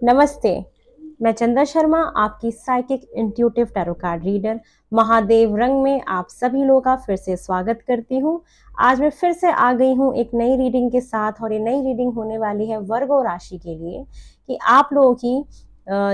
नमस्ते। मैं चंदा शर्मा, आपकी psychic intuitive tarot card reader Mahadev रंग में आप सभी लोगों का फिर से स्वागत करती हूँ। आज मैं फिर से आ गई हूँ एक नई रीडिंग के साथ, और ये नई रीडिंग होने वाली है वर्गो राशि के लिए कि आप लोगों की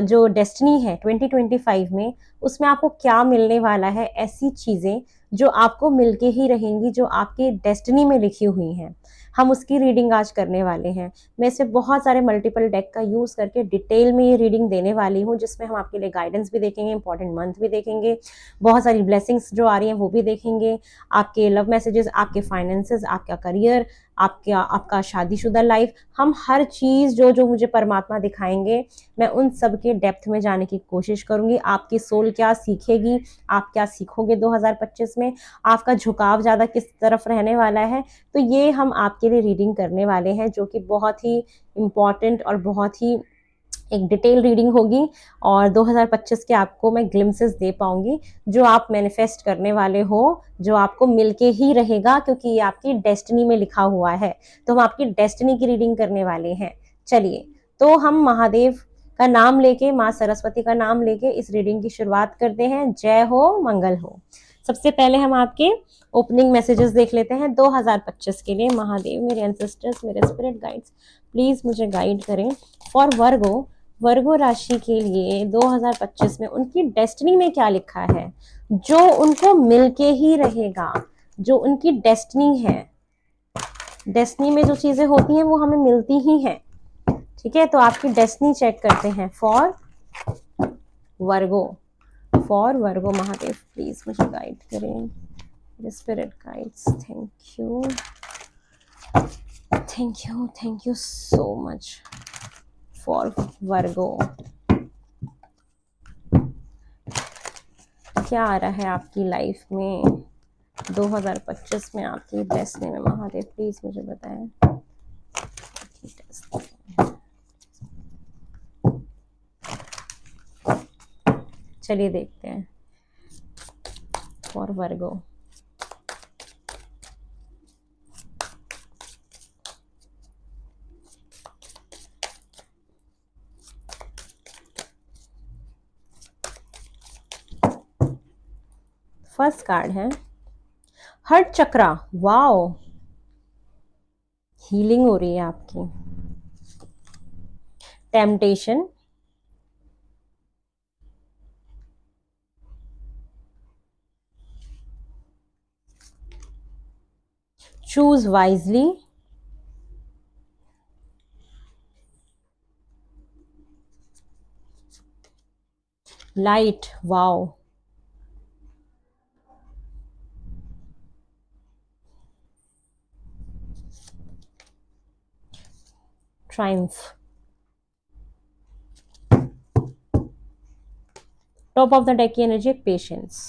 जो डेस्टिनी है 2025 में, उसमें आपको क्या मिलने वाला है। ऐसी चीज़ें जो आपको मिलके ही रहेंगी, जो आपकी डेस्टिनी में लिखी हुई हैं, हम उसकी रीडिंग आज करने वाले हैं। मैं इससे बहुत सारे मल्टीपल डेक का यूज़ करके डिटेल में ये रीडिंग देने वाली हूँ, जिसमें हम आपके लिए गाइडेंस भी देखेंगे, इंपॉर्टेंट मंथ भी देखेंगे, बहुत सारी ब्लेसिंग्स जो आ रही हैं वो भी देखेंगे, आपके लव मैसेजेस, आपके फाइनेंसेस, आपका करियर, आपका शादीशुदा लाइफ, हम हर चीज़ जो जो मुझे परमात्मा दिखाएंगे, मैं उन सब के डेप्थ में जाने की कोशिश करूंगी। आपकी सोल क्या सीखेगी, आप क्या सीखोगे 2025 में, आपका झुकाव ज़्यादा किस तरफ रहने वाला है, तो ये हम आपके लिए रीडिंग करने वाले हैं, जो कि बहुत ही इम्पॉर्टेंट और बहुत ही एक डिटेल रीडिंग होगी। और 2025 के आपको मैं ग्लिम्सेस दे पाऊंगी, जो आप मैनिफेस्ट करने वाले हो, जो आपको मिलके ही रहेगा, क्योंकि ये आपकी डेस्टिनी में लिखा हुआ है। तो हम आपकी डेस्टिनी की रीडिंग करने वाले हैं। चलिए, तो हम महादेव का नाम लेके, माँ सरस्वती का नाम लेके इस रीडिंग की शुरुआत करते हैं। जय हो, मंगल हो। सबसे पहले हम आपके ओपनिंग मैसेजेस देख लेते हैं 2025 के लिए। महादेव, मेरे एंसेस्टर्स, मेरे स्पिरिट गाइड्स, प्लीज मुझे गाइड करें फॉर वर्गो राशि के लिए 2025 में उनकी डेस्टिनी में क्या लिखा है, जो उनको मिलके ही रहेगा, जो उनकी डेस्टिनी है। डेस्टिनी में जो चीजें होती हैं वो हमें मिलती ही हैं। ठीक है, तो आपकी डेस्टिनी चेक करते हैं फॉर वर्गो। महादेव प्लीज मुझे गाइड करें, spirit guides. Thank you so much for Virgo. क्या आ रहा है आपकी लाइफ में 2025 में, आपकी डेस्टिनी में? महादेव प्लीज मुझे बताएं। चलिए देखते हैं फॉर वर्गो। फर्स्ट कार्ड है हर्ट चक्रा। वाओ, हीलिंग हो रही है आपकी। Temptation, choose wisely, light. Wow, Triumph. Top of the deck की एनर्जी पेशेंस।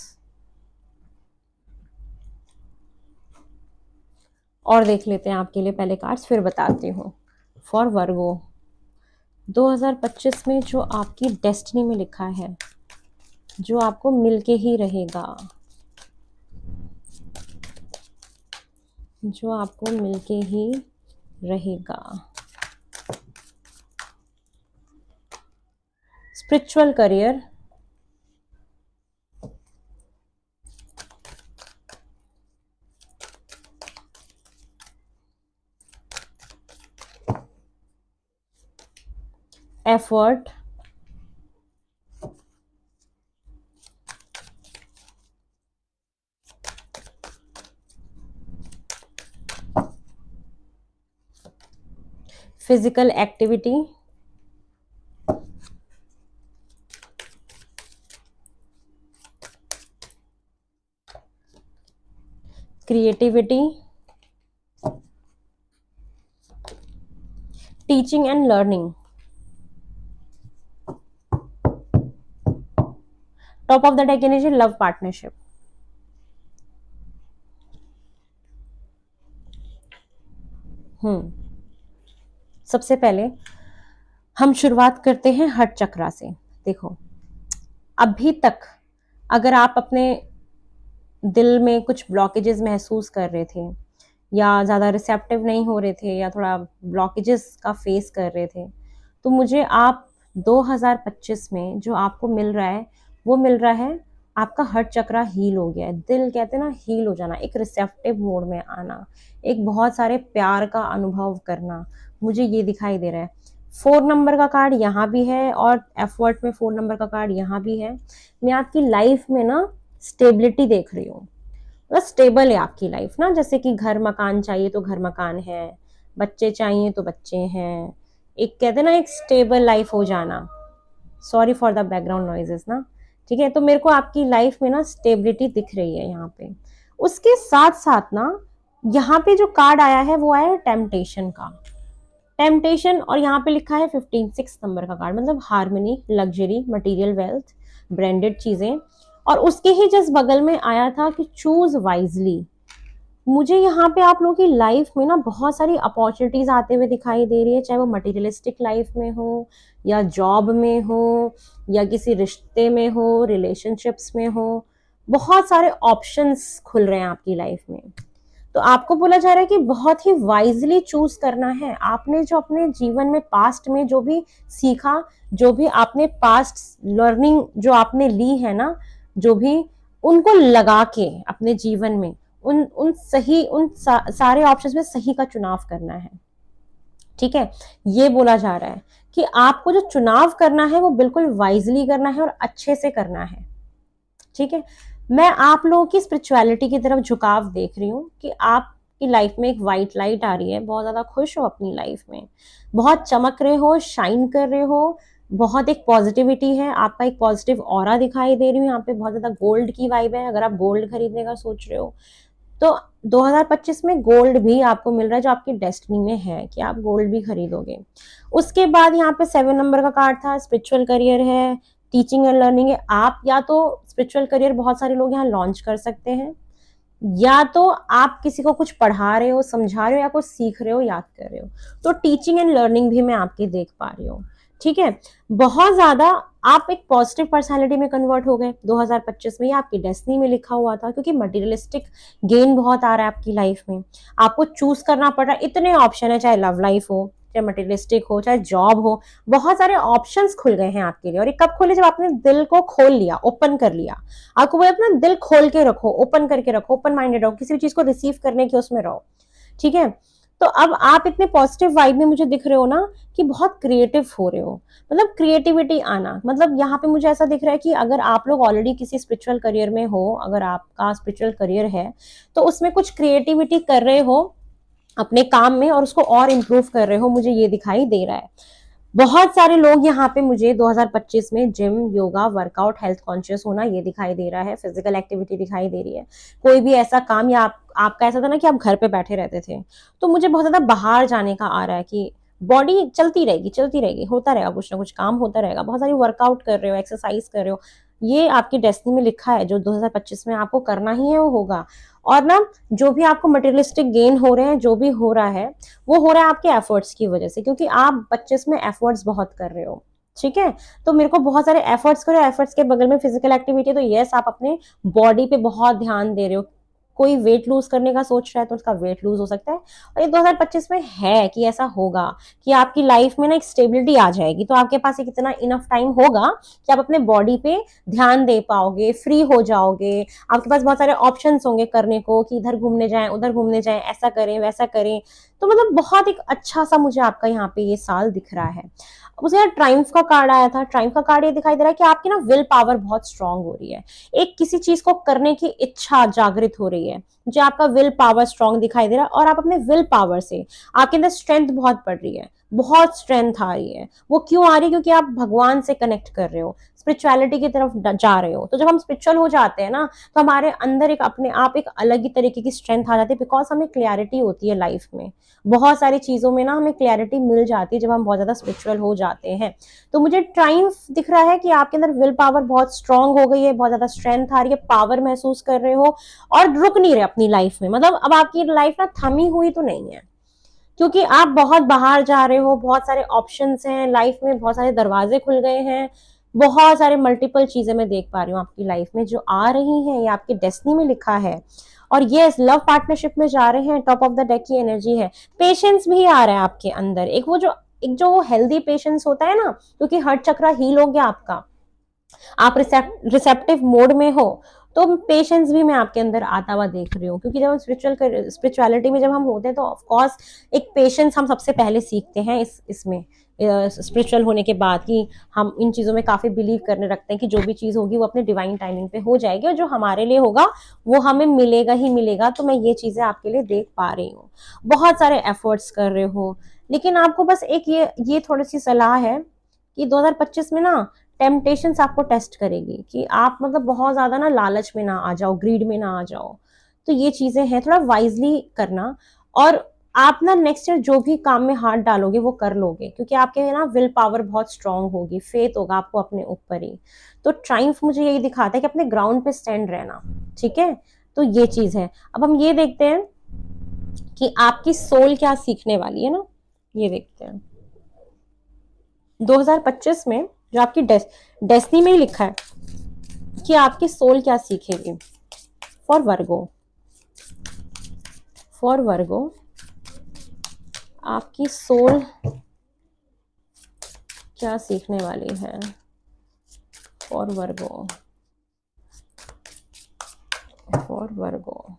और देख लेते हैं आपके लिए पहले कार्ड्स, फिर बताती हूँ फॉर वर्गो 2025 में जो आपकी डेस्टिनी में लिखा है, जो आपको मिलके ही रहेगा, जो आपको मिलके ही रहेगा। Spiritual career, effort, physical activity, creativity, teaching and learning. Top of the deck energy love partnership. सबसे पहले हम शुरुआत करते हैं हर्ट चक्रा से। देखो, अभी तक अगर आप अपने दिल में कुछ ब्लॉकेजेस महसूस कर रहे थे, या ज़्यादा रिसेप्टिव नहीं हो रहे थे, या थोड़ा ब्लॉकेजेस का फेस कर रहे थे, तो मुझे आप 2025 में जो आपको मिल रहा है वो मिल रहा है, आपका हार्ट चक्रा हील हो गया है। दिल कहते हैं ना हील हो जाना, एक रिसेप्टिव मोड में आना, एक बहुत सारे प्यार का अनुभव करना, मुझे ये दिखाई दे रहा है। 4 नंबर का कार्ड यहाँ भी है और एफर्ट में 4 नंबर का कार्ड यहाँ भी है। मैं आपकी लाइफ में ना स्टेबिलिटी देख रही हूँ, मतलब स्टेबल है आपकी लाइफ ना, जैसे कि घर मकान चाहिए तो घर मकान है, बच्चे चाहिए तो बच्चे हैं, एक कहते हैं ना एक स्टेबल लाइफ हो जाना। Sorry for the background noises ना, ठीक है। तो मेरे को आपकी लाइफ में ना स्टेबिलिटी दिख रही है यहाँ पे। उसके साथ साथ ना यहाँ पे जो कार्ड आया है वो आया है टेम्पटेशन का, टेम्पटेशन, और यहाँ पे लिखा है 15 6 नंबर का कार्ड, मतलब harmony, luxury, material wealth, branded चीजें। और उसके ही जस्ट बगल में आया था कि चूज वाइजली। मुझे यहाँ पे आप लोगों की लाइफ में ना बहुत सारी अपॉर्चुनिटीज आते हुए दिखाई दे रही है, चाहे वो मटेरियलिस्टिक लाइफ में हो या जॉब में हो या किसी रिश्ते में हो, रिलेशनशिप्स में हो, बहुत सारे ऑप्शंस खुल रहे हैं आपकी लाइफ में। तो आपको बोला जा रहा है कि बहुत ही वाइजली चूज करना है। आपने जो अपने जीवन में पास्ट में जो भी सीखा, जो भी आपने पास्ट लर्निंग जो आपने ली है ना, जो भी, उनको लगा के अपने जीवन में सारे ऑप्शंस में सही का चुनाव करना है, ठीक है। ये बोला जा रहा है कि आपको जो चुनाव करना है वो बिल्कुल वाइजली करना है और अच्छे से करना है, ठीक है। मैं आप लोगों की स्पिरिचुअलिटी की तरफ झुकाव देख रही हूँ कि आपकी लाइफ में एक वाइट लाइट आ रही है, बहुत ज्यादा खुश हो अपनी लाइफ में, बहुत चमक रहे हो, शाइन कर रहे हो, बहुत एक पॉजिटिविटी है, आपका एक पॉजिटिव ऑरा दिखाई दे रही हूँ यहाँ पे, बहुत ज्यादा गोल्ड की वाइब है। अगर आप गोल्ड खरीदने का सोच रहे हो तो 2025 में गोल्ड भी आपको मिल रहा है, जो आपकी डेस्टिनी में है कि आप गोल्ड भी खरीदोगे। उसके बाद यहाँ पे 7 नंबर का कार्ड था, स्पिरिचुअल करियर है, टीचिंग एंड लर्निंग है। आप या तो स्पिरिचुअल करियर बहुत सारे लोग यहाँ लॉन्च कर सकते हैं, या तो आप किसी को कुछ पढ़ा रहे हो, समझा रहे हो, या कुछ सीख रहे हो, याद कर रहे हो। तो टीचिंग एंड लर्निंग भी मैं आपकी देख पा रही हूँ, ठीक है। बहुत ज्यादा आप एक पॉजिटिव पर्सनालिटी में कन्वर्ट हो गए 2025 में, ये आपकी डेस्टिनी में लिखा हुआ था, क्योंकि मटेरियलिस्टिक गेन बहुत आ रहा है आपकी लाइफ में। आपको चूज करना पड़ रहा है, इतने ऑप्शन है, चाहे लव लाइफ हो, चाहे मटेरियलिस्टिक हो, चाहे जॉब हो, बहुत सारे ऑप्शंस खुल गए हैं आपके लिए। और ये कब खुले? जब आपने दिल को खोल लिया, ओपन कर लिया। आपको वो अपना दिल खोल के रखो, ओपन करके रखो, ओपन माइंडेड रहो, किसी भी चीज को रिसीव करने के उसमें रहो, ठीक है। तो अब आप इतने पॉजिटिव वाइब में मुझे दिख रहे हो ना कि बहुत क्रिएटिव हो रहे हो, मतलब क्रिएटिविटी आना, मतलब यहाँ पे मुझे ऐसा दिख रहा है कि अगर आप लोग ऑलरेडी किसी स्पिरिचुअल करियर में हो, अगर आपका स्पिरिचुअल करियर है तो उसमें कुछ क्रिएटिविटी कर रहे हो अपने काम में और उसको और इम्प्रूव कर रहे हो, मुझे ये दिखाई दे रहा है। बहुत सारे लोग यहाँ पे मुझे 2025 में gym, yoga, workout, health conscious होना ये दिखाई दे रहा है, फिजिकल एक्टिविटी दिखाई दे रही है। कोई भी ऐसा काम, या आपका ऐसा था ना कि आप घर पे बैठे रहते थे, तो मुझे बहुत ज्यादा बाहर जाने का आ रहा है कि बॉडी चलती रहेगी, चलती रहेगी, होता रहेगा, कुछ ना कुछ काम होता रहेगा, बहुत सारी वर्कआउट कर रहे हो, एक्सरसाइज कर रहे हो। ये आपकी डेस्टिनी में लिखा है, जो 2025 में आपको करना ही है वो होगा। और ना जो भी आपको मटेरियलिस्टिक गेन हो रहे हैं, जो भी हो रहा है, वो हो रहा है आपके एफर्ट्स की वजह से, क्योंकि आप 25 में एफर्ट्स बहुत कर रहे हो, ठीक है। तो मेरे को बहुत सारे एफर्ट्स करो, एफर्ट्स के बगल में फिजिकल एक्टिविटी, तो यस आप अपने बॉडी पे बहुत ध्यान दे रहे हो। कोई वेट लूज करने का सोच रहा है तो उसका वेट लूज हो सकता है, और ये 2025 में है कि ऐसा होगा कि आपकी लाइफ में ना एक स्टेबिलिटी आ जाएगी, तो आपके पास एक इतना इनफ टाइम होगा कि आप अपने बॉडी पे ध्यान दे पाओगे, फ्री हो जाओगे। आपके पास बहुत सारे ऑप्शंस होंगे करने को कि इधर घूमने जाएं, उधर घूमने जाएं, ऐसा करें, वैसा करें। तो मतलब बहुत एक अच्छा सा मुझे आपका यहाँ पे ये साल दिख रहा है। मुझे यार ट्राइम्फ का कार्ड आया था, ट्राइम्फ का कार्ड ये दिखाई दे रहा है कि आपकी ना विल पावर बहुत स्ट्रांग हो रही है, एक किसी चीज को करने की इच्छा जागृत हो रही है, जो आपका विल पावर स्ट्रांग दिखाई दे रहा है। और आप अपने विल पावर से, आपके अंदर स्ट्रेंथ बहुत बढ़ रही है, बहुत स्ट्रेंथ आ रही है। वो क्यों आ रही है? क्योंकि आप भगवान से कनेक्ट कर रहे हो, स्पिरिचुअलिटी की तरफ जा रहे हो। तो जब हम स्पिरिचुअल हो जाते हैं ना, तो हमारे अंदर एक अपने आप एक अलग ही तरीके की स्ट्रेंथ आ जाती है, बिकॉज हमें क्लैरिटी होती है लाइफ में, बहुत सारी चीजों में ना हमें क्लैरिटी मिल जाती है जब हम बहुत ज्यादा स्पिरिचुअल हो जाते हैं। तो मुझे ट्राइम्फ दिख रहा है कि आपके अंदर विल पावर बहुत स्ट्रांग हो गई है, बहुत ज्यादा स्ट्रेंथ आ रही है, पावर महसूस कर रहे हो और रुक नहीं रहे अपनी लाइफ में। मतलब अब आपकी लाइफ ना थमी हुई तो नहीं है, क्योंकि आप बहुत बाहर जा रहे हो, बहुत सारे ऑप्शंस हैं लाइफ में, बहुत सारे दरवाजे खुल गए हैं, बहुत सारे मल्टीपल चीजें मैं देख पा रही हूँ आपकी लाइफ में जो आ रही हैं, ये आपकी डेस्टिनी में लिखा है। और ये लव पार्टनरशिप में जा रहे हैं, टॉप ऑफ द डेक की एनर्जी है। पेशेंस भी आ रहा है आपके अंदर, एक वो जो एक जो हेल्दी पेशेंस होता है ना, क्योंकि हर्ट चक्र हील हो गया आपका, आप रिसेप्टिव मोड में हो, तो पेशेंस भी मैं आपके अंदर आता हुआ देख रही हूँ। क्योंकि जब हम स्पिरिचुअलिटी में जब हम होते हैं तो ऑफ कोर्स एक पेशेंस हम सबसे पहले सीखते हैं इसमें स्पिरिचुअल होने के बाद, कि हम इन चीज़ों में काफ़ी बिलीव करने रखते हैं कि जो भी चीज़ होगी वो अपने डिवाइन टाइमिंग पे हो जाएगी, और जो हमारे लिए होगा वो हमें मिलेगा ही मिलेगा। तो मैं ये चीज़ें आपके लिए देख पा रही हूँ, बहुत सारे एफर्ट्स कर रहे हो, लेकिन आपको बस एक ये थोड़ी सी सलाह है कि 2025 में ना टेम्पटेशंस आपको टेस्ट करेगी, कि आप मतलब बहुत ज्यादा ना लालच में ना आ जाओ, ग्रीड में ना आ जाओ। तो ये चीजें हैं, थोड़ा वाइजली करना। और आप ना नेक्स्ट ईयर जो भी काम में हाथ डालोगे वो कर लोगे, क्योंकि आपके ना विल पावर बहुत स्ट्रांग होगी, फेथ होगा आपको अपने ऊपर ही। तो ट्राइम्फ मुझे यही दिखाता है कि अपने ग्राउंड पे स्टैंड रहना, ठीक है। तो ये चीज है। अब हम ये देखते हैं कि आपकी सोल क्या सीखने वाली है ना, ये देखते हैं 2025 में जो आपकी डेस्टिनी में ही लिखा है कि आपकी सोल क्या सीखेगी। फॉर वर्गो, फॉर वर्गो आपकी सोल क्या सीखने वाली है। For Virgo, for Virgo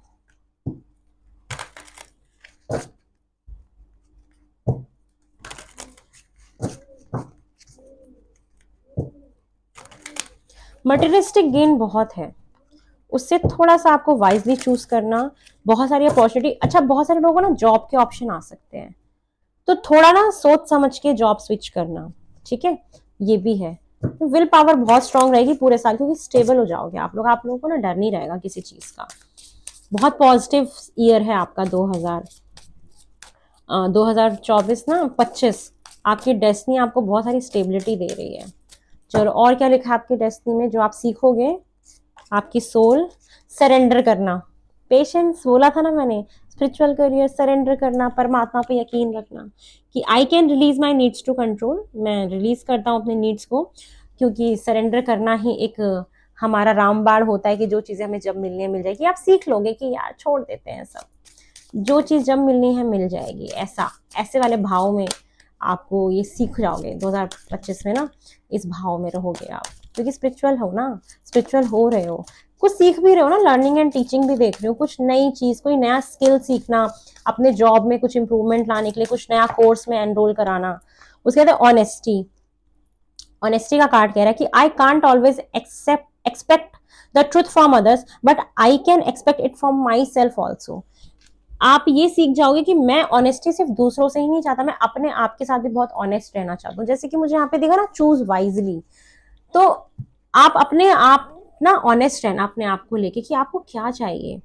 materialistic gain बहुत है, उससे थोड़ा सा आपको वाइजली चूज करना। बहुत सारी अपॉर्चुनिटी, अच्छा बहुत सारे लोगों को ना जॉब के ऑप्शन आ सकते हैं, तो थोड़ा ना सोच समझ के जॉब स्विच करना, ठीक है। ये भी है। तो विल पावर बहुत स्ट्रांग रहेगी पूरे साल, क्योंकि स्टेबल हो जाओगे आप लोगों को ना डर नहीं रहेगा किसी चीज का। बहुत पॉजिटिव ईयर है आपका 2024 ना 25। आपकी डेस्टिनी आपको बहुत सारी स्टेबिलिटी दे रही है। चलो और क्या लिखा है आपकी डेस्टिनी में जो आप सीखोगे। आपकी सोल सरेंडर करना, पेशेंस बोला था ना मैंने, स्पिरिचुअल करियर, सरेंडर करना, परमात्मा पे यकीन रखना कि I can release my needs to control, मैं रिलीज करता हूँ अपने नीड्स को, क्योंकि सरेंडर करना ही एक हमारा रामबाण होता है कि जो चीजें हमें जब मिलनी है मिल जाएगी। आप सीख लोगे कि यार छोड़ देते हैं सब, जो चीज जब मिलनी है मिल जाएगी, ऐसा ऐसे वाले भाव में आपको ये सीख जाओगे 2025 में ना, इस भाव में रहोगे आप, क्योंकि स्पिरिचुअल हो ना, स्पिरिचुअल हो रहे हो, कुछ सीख भी रहे हो ना, लर्निंग एंड टीचिंग भी देख रहे हो, कुछ नई चीज, कोई नया स्किल सीखना, अपने जॉब में कुछ इंप्रूवमेंट लाने के लिए कुछ नया कोर्स में एनरोल कराना। उसके बाद ऑनेस्टी, ऑनेस्टी का कार्ड कह रहा है कि I can't always expect the truth from others, but I can expect it from my self also. आप ये सीख जाओगे कि मैं ऑनेस्टी सिर्फ दूसरों से ही नहीं चाहता, मैं अपने आप के साथ भी बहुत ऑनेस्ट रहना चाहता हूँ। जैसे कि मुझे यहाँ पे देखा ना, चूज वाइजली, तो आप अपने आप ना ऑनेस्ट रहना अपने आप को लेके कि आपको क्या चाहिए।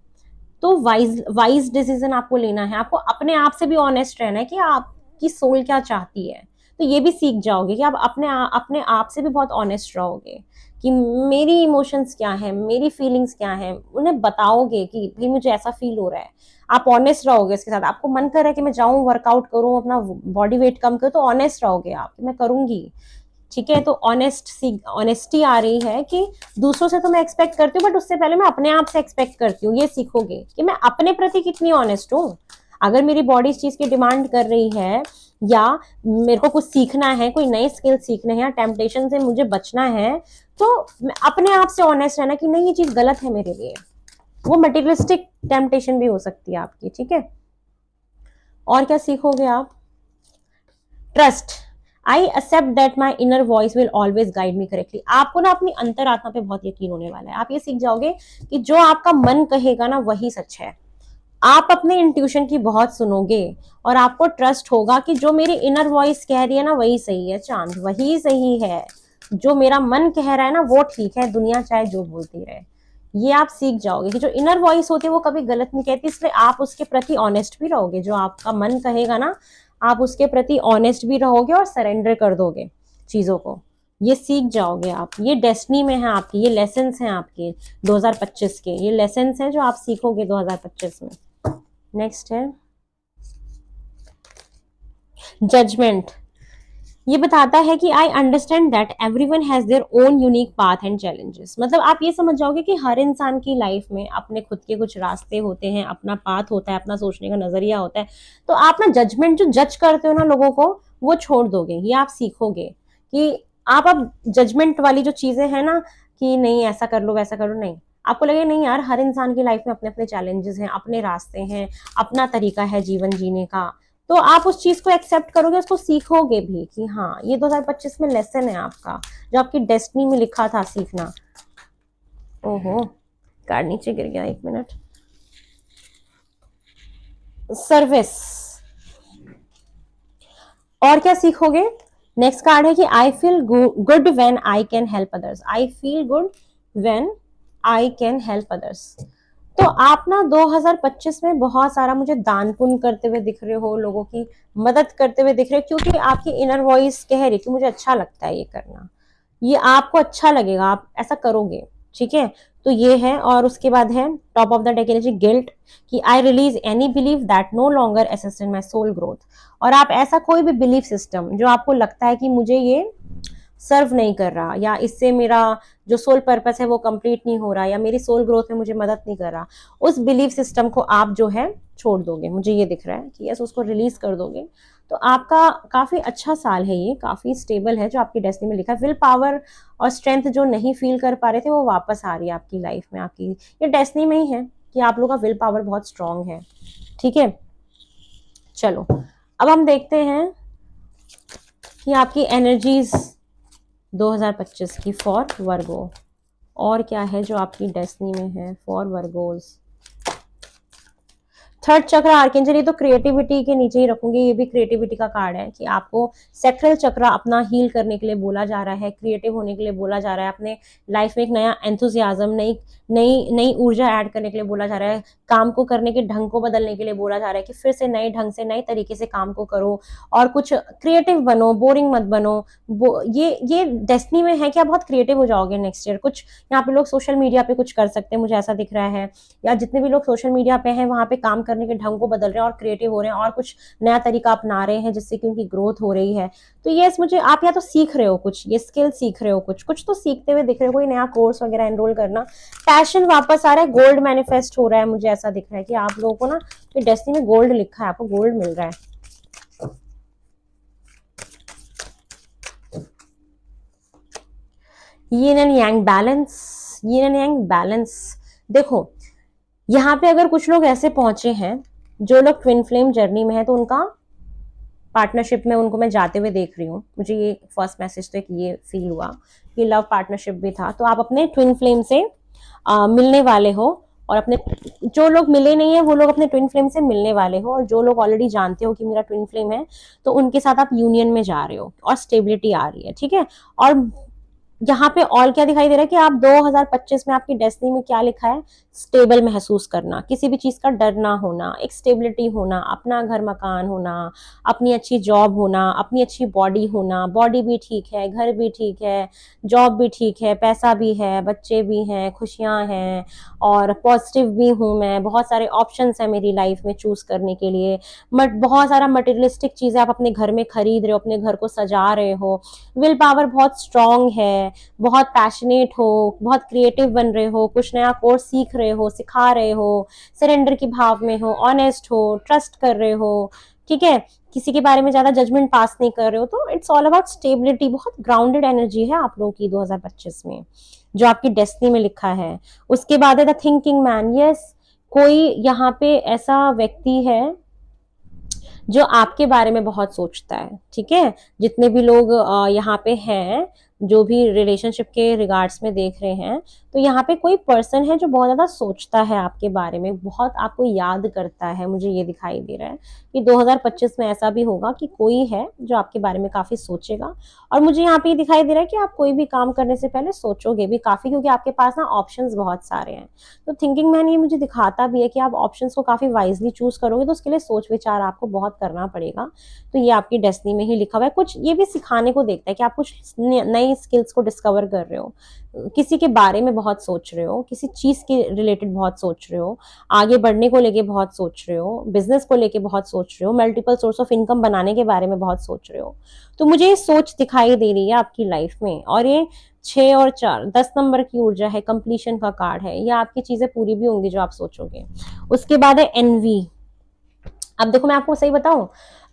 तो वाइज डिसीजन आपको लेना है, आपको अपने आप से भी ऑनेस्ट रहना है कि आपकी सोल क्या चाहती है। तो ये भी सीख जाओगे कि आप अपने आप से भी बहुत ऑनेस्ट रहोगे कि मेरी इमोशंस क्या है, मेरी फीलिंग्स क्या है, उन्हें बताओगे कि भाई मुझे ऐसा फील हो रहा है। आप ऑनेस्ट रहोगे इसके साथ। आपको मन कर रहा है कि मैं जाऊं वर्कआउट करूं, अपना बॉडी वेट कम करूं, तो ऑनेस्ट रहोगे आप कि मैं करूंगी, ठीक है। तो ऑनेस्टी आ रही है कि दूसरों से तो मैं एक्सपेक्ट करती हूँ, बट उससे पहले मैं अपने आप से एक्सपेक्ट करती हूँ। ये सीखोगे कि मैं अपने प्रति कितनी ऑनेस्ट हूँ। अगर मेरी बॉडी इस चीज की डिमांड कर रही है, या मेरे को कुछ सीखना है, कोई नए स्किल सीखने हैं, या टेम्पटेशन से मुझे बचना है, तो मैं अपने आप से ऑनेस्ट रहना कि नहीं ये चीज गलत है मेरे लिए। वो मटेरियलिस्टिक टेम्पटेशन भी हो सकती है आपकी, ठीक है। और क्या सीखोगे आप। Trust, I accept that my inner voice will always guide me correctly. आपको ना अपनी अंतरात्मा पे बहुत यकीन होने वाला है। आप ये सीख जाओगे कि जो आपका मन कहेगा ना वही सच है। आप अपने इंट्यूशन की बहुत सुनोगे, और आपको ट्रस्ट होगा कि जो मेरी इनर वॉइस कह रही है ना वही सही है, चांद वही सही है, जो मेरा मन कह रहा है ना वो ठीक है, दुनिया चाहे जो बोलती रहे। ये आप सीख जाओगे कि जो इनर वॉइस होती है वो कभी गलत नहीं कहती, इसलिए आप उसके प्रति ऑनेस्ट भी रहोगे। जो आपका मन कहेगा ना, आप उसके प्रति ऑनेस्ट भी रहोगे और सरेंडर कर दोगे चीजों को। ये सीख जाओगे आप, ये डेस्टिनी में है आपकी, ये लेसन्स हैं आपके 2025 के, ये लेसन्स हैं जो आप सीखोगे 2025 में। नेक्स्ट है जजमेंट। ये बताता है कि I understand that everyone has their own unique path and challenges. मतलब आप ये समझ जाओगे कि हर इंसान की लाइफ में अपने खुद के कुछ रास्ते होते हैं, अपना पाथ होता है, अपना सोचने का नजरिया होता है। तो आप ना जजमेंट जो जज करते हो ना लोगों को, वो छोड़ दोगे, ये आप सीखोगे कि आप अब जजमेंट वाली जो चीजें हैं ना कि नहीं ऐसा कर लो वैसा कर लो, नहीं, आपको लगे नहीं यार हर इंसान की लाइफ में अपने अपने चैलेंजेस हैं, अपने रास्ते हैं, अपना तरीका है जीवन जीने का, तो आप उस चीज को एक्सेप्ट करोगे, उसको सीखोगे भी कि हाँ ये 2025 में लेसन है आपका, जो आपकी डेस्टिनी में लिखा था सीखना। ओहो, कार्ड नीचे गिर गया, 1 मिनट। सर्विस, और क्या सीखोगे? नेक्स्ट कार्ड है कि I feel good when I can help others, I feel good when I can help others. तो आप ना 2025 में बहुत सारा मुझे दान पुण्य करते हुए दिख रहे हो, लोगों की मदद करते हुए दिख रहे हो, क्योंकि आपकी इनर वॉइस कह रही कि मुझे अच्छा लगता है ये करना, ये आपको अच्छा लगेगा, आप ऐसा करोगे, ठीक है। तो ये है, और उसके बाद है top of the deck energy guilt, कि I release any belief that no longer assist in my soul growth. और आप ऐसा कोई भी बिलीफ सिस्टम जो आपको लगता है कि मुझे ये सर्व नहीं कर रहा, या इससे मेरा जो सोल पर्पस है वो कंप्लीट नहीं हो रहा, या मेरी सोल ग्रोथ में मुझे मदद नहीं कर रहा, उस बिलीफ सिस्टम को आप जो है छोड़ दोगे, मुझे ये दिख रहा है कि यस उसको रिलीज कर दोगे। तो आपका काफी अच्छा साल है, ये काफी स्टेबल है, जो आपकी डेस्टिनी में लिखा है। विल पावर और स्ट्रेंथ जो नहीं फील कर पा रहे थे वो वापस आ रही है आपकी लाइफ में, आपकी ये डेस्टिनी में ही है कि आप लोगों का विल पावर बहुत स्ट्रांग है, ठीक है। चलो अब हम देखते हैं कि आपकी एनर्जीज 2025 की फॉर वर्गो, और क्या है जो आपकी डेस्टिनी में है फॉर वर्गोज। थर्ड चक्र आर्केंजल, ये तो क्रिएटिविटी के नीचे ही रखूंगी, ये भी क्रिएटिविटी का कार्ड है कि आपको सेक्रल चक्र अपना हील करने के लिए बोला जा रहा है, क्रिएटिव होने के लिए बोला जा रहा है, अपने लाइफ में एक नया एंथुजियाज्म, नई नई नई ऊर्जा ऐड करने के लिए बोला जा रहा है, काम को करने के ढंग को बदलने के लिए बोला जा रहा है कि फिर से नए ढंग से नए तरीके से काम को करो और कुछ क्रिएटिव बनो, बोरिंग मत बनो। ये डेस्टिनी में है कि आप बहुत क्रिएटिव हो जाओगे नेक्स्ट ईयर। कुछ यहाँ पे लोग सोशल मीडिया पे कुछ कर सकते हैं, मुझे ऐसा दिख रहा है, या जितने भी लोग सोशल मीडिया पे हैं वहां पे काम करने के ढंग को बदल रहे हैं और क्रिएटिव हो रहे हैं और कुछ नया तरीका अपना रहे हैं जिससे कि उनकी ग्रोथ हो रही है। तो ये मुझे आप या तो सीख रहे हो कुछ, ये स्किल सीख रहे हो, कुछ कुछ तो सीखते हुए दिख रहे हो, कोई नया कोर्स वगैरह एनरोल करना, पैशन वापस आ रहा है, गोल्ड मैनिफेस्ट हो रहा है, मुझे ऐसा दिख रहा है कि आप लोगों को ना डेस्टिनी में गोल्ड लिखा है, आपको गोल्ड मिल रहा है। Yin and yang balance, yin and yang balance. देखो यहाँ पे अगर कुछ लोग ऐसे पहुंचे हैं जो लोग ट्विन फ्लेम जर्नी में है, तो उनका पार्टनरशिप में उनको मैं जाते हुए देख रही हूँ, मुझे ये फर्स्ट मैसेज तो एक ये फील हुआ कि लव पार्टनरशिप भी था। तो आप अपने ट्विन फ्लेम से मिलने वाले हो, और अपने जो लोग मिले नहीं है वो लोग अपने ट्विन फ्लेम से मिलने वाले हो, और जो लोग ऑलरेडी जानते हो कि मेरा ट्विन फ्लेम है तो उनके साथ आप यूनियन में जा रहे हो और स्टेबिलिटी आ रही है, ठीक है। और यहाँ पे ऑल क्या दिखाई दे रहा है कि आप 2025 में आपकी डेस्टिनी में क्या लिखा है, स्टेबल महसूस करना, किसी भी चीज का डर ना होना, एक स्टेबिलिटी होना, अपना घर मकान होना, अपनी अच्छी जॉब होना, अपनी अच्छी बॉडी होना, बॉडी भी ठीक है, घर भी ठीक है, जॉब भी ठीक है, पैसा भी है, बच्चे भी हैं, खुशियां हैं, और पॉजिटिव भी हूं मैं, बहुत सारे ऑप्शंस है मेरी लाइफ में चूज करने के लिए, बहुत सारा मटेरियलिस्टिक चीजें आप अपने घर में खरीद रहे हो, अपने घर को सजा रहे हो, विल पावर बहुत स्ट्रांग है, बहुत पैशनेट हो, बहुत क्रिएटिव बन रहे हो, कुछ नया कोर्स सीख रहे हो, सिखा रहे हो, सरेंडर की भाव में हो, ऑनेस्ट हो, ट्रस्ट कर रहे हो, ठीक है, किसी के बारे में ज्यादा जजमेंट पास नहीं कर रहे हो। तो इट्स ऑल अबाउट स्टेबिलिटी, बहुत ग्राउंडेड एनर्जी है आप लोगों की 2025 में जो आपकी डेस्टिनी में लिखा है। उसके बाद है द थिंकिंग मैन, यस कोई यहाँ पे ऐसा व्यक्ति है जो आपके बारे में बहुत सोचता है, ठीक है। जितने भी लोग यहाँ पे हैं जो भी रिलेशनशिप के रिगार्ड्स में देख रहे हैं, तो यहाँ पे कोई पर्सन है जो बहुत ज्यादा सोचता है आपके बारे में, बहुत आपको याद करता है, मुझे ये दिखाई दे रहा है कि 2025 में ऐसा भी होगा कि कोई है जो आपके बारे में काफी सोचेगा। और मुझे यहाँ पे ये दिखाई दे रहा है कि आप कोई भी काम करने से पहले सोचोगे भी काफी, क्योंकि आपके पास ना ऑप्शंस बहुत सारे हैं। तो थिंकिंग मैन ये मुझे दिखाता भी है कि आप ऑप्शंस को काफी वाइजली चूज करोगे, तो उसके लिए सोच विचार आपको बहुत करना पड़ेगा। तो ये आपकी डेस्टिनी में ही लिखा हुआ है। कुछ ये भी सिखाने को देखता है कि आप कुछ नई स्किल्स को डिस्कवर कर रहे हो, किसी के बारे में बहुत सोच रहे हो, किसी चीज के रिलेटेड बहुत सोच रहे हो, आगे बढ़ने को लेके बहुत सोच रहे हो, बिजनेस को लेके बहुत सोच रहे हो, मल्टीपल सोर्स ऑफ इनकम बनाने के बारे में बहुत सोच रहे हो। तो मुझे ये सोच दिखाई दे रही है आपकी लाइफ में। और ये 6 और 4 10 नंबर की ऊर्जा है, कंप्लीशन का कार्ड है, ये आपकी चीजें पूरी भी होंगी जो आप सोचोगे। उसके बाद है एनवी। अब देखो मैं आपको सही बताऊं,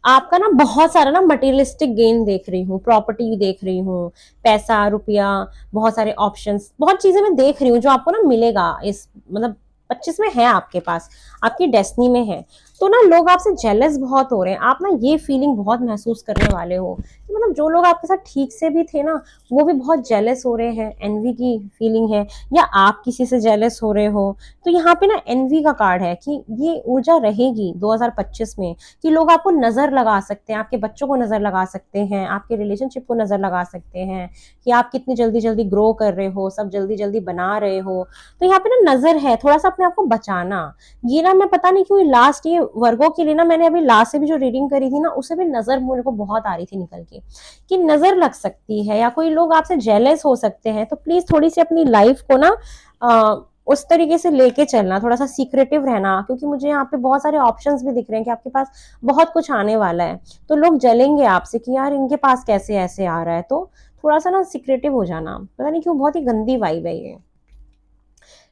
आपका ना बहुत सारा ना मटेरियलिस्टिक गेन देख रही हूँ, प्रॉपर्टी देख रही हूँ, पैसा रुपया, बहुत सारे ऑप्शंस, बहुत चीजें मैं देख रही हूँ जो आपको ना मिलेगा इस मतलब 25 में है आपके पास, आपकी डेस्टिनी में है। तो ना लोग आपसे जेलस बहुत हो रहे हैं, आप ना ये फीलिंग बहुत महसूस करने वाले हो कि मतलब जो लोग आपके साथ ठीक से भी थे ना, वो भी बहुत जेलस हो रहे हैं, एनवी की फीलिंग है, या आप किसी से जेलस हो रहे हो। तो यहाँ पे ना एनवी का कार्ड है कि ये ऊर्जा रहेगी 2025 में, कि लोग आपको नजर लगा सकते हैं, आपके बच्चों को नजर लगा सकते हैं, आपके रिलेशनशिप को नजर लगा सकते हैं कि आप कितनी जल्दी जल्दी ग्रो कर रहे हो, सब जल्दी जल्दी बना रहे हो। तो यहाँ पे ना नजर है, थोड़ा सा अपने आप को बचाना। ये ना मैं पता नहीं क्यों लास्ट ये वर्गो के लिए ना, मैंने अभी लास्ट से भी जो रीडिंग करी थी ना, उससे भी नजर मेरे को बहुत आ रही थी निकल के कि नजर लग सकती है या कोई लोग आपसे जेलस हो सकते हैं। तो प्लीज थोड़ी सी अपनी लाइफ को ना उस तरीके से लेके चलना, थोड़ा सा सीक्रेटिव रहना, क्योंकि मुझे यहाँ पे बहुत सारे ऑप्शंस भी दिख रहे हैं कि आपके पास बहुत कुछ आने वाला है। तो लोग जलेंगे आपसे कि यार इनके पास कैसे ऐसे आ रहा है। तो थोड़ा सा ना सीक्रेटिव हो जाना, पता नहीं क्यों बहुत ही गंदी वाइब है ये।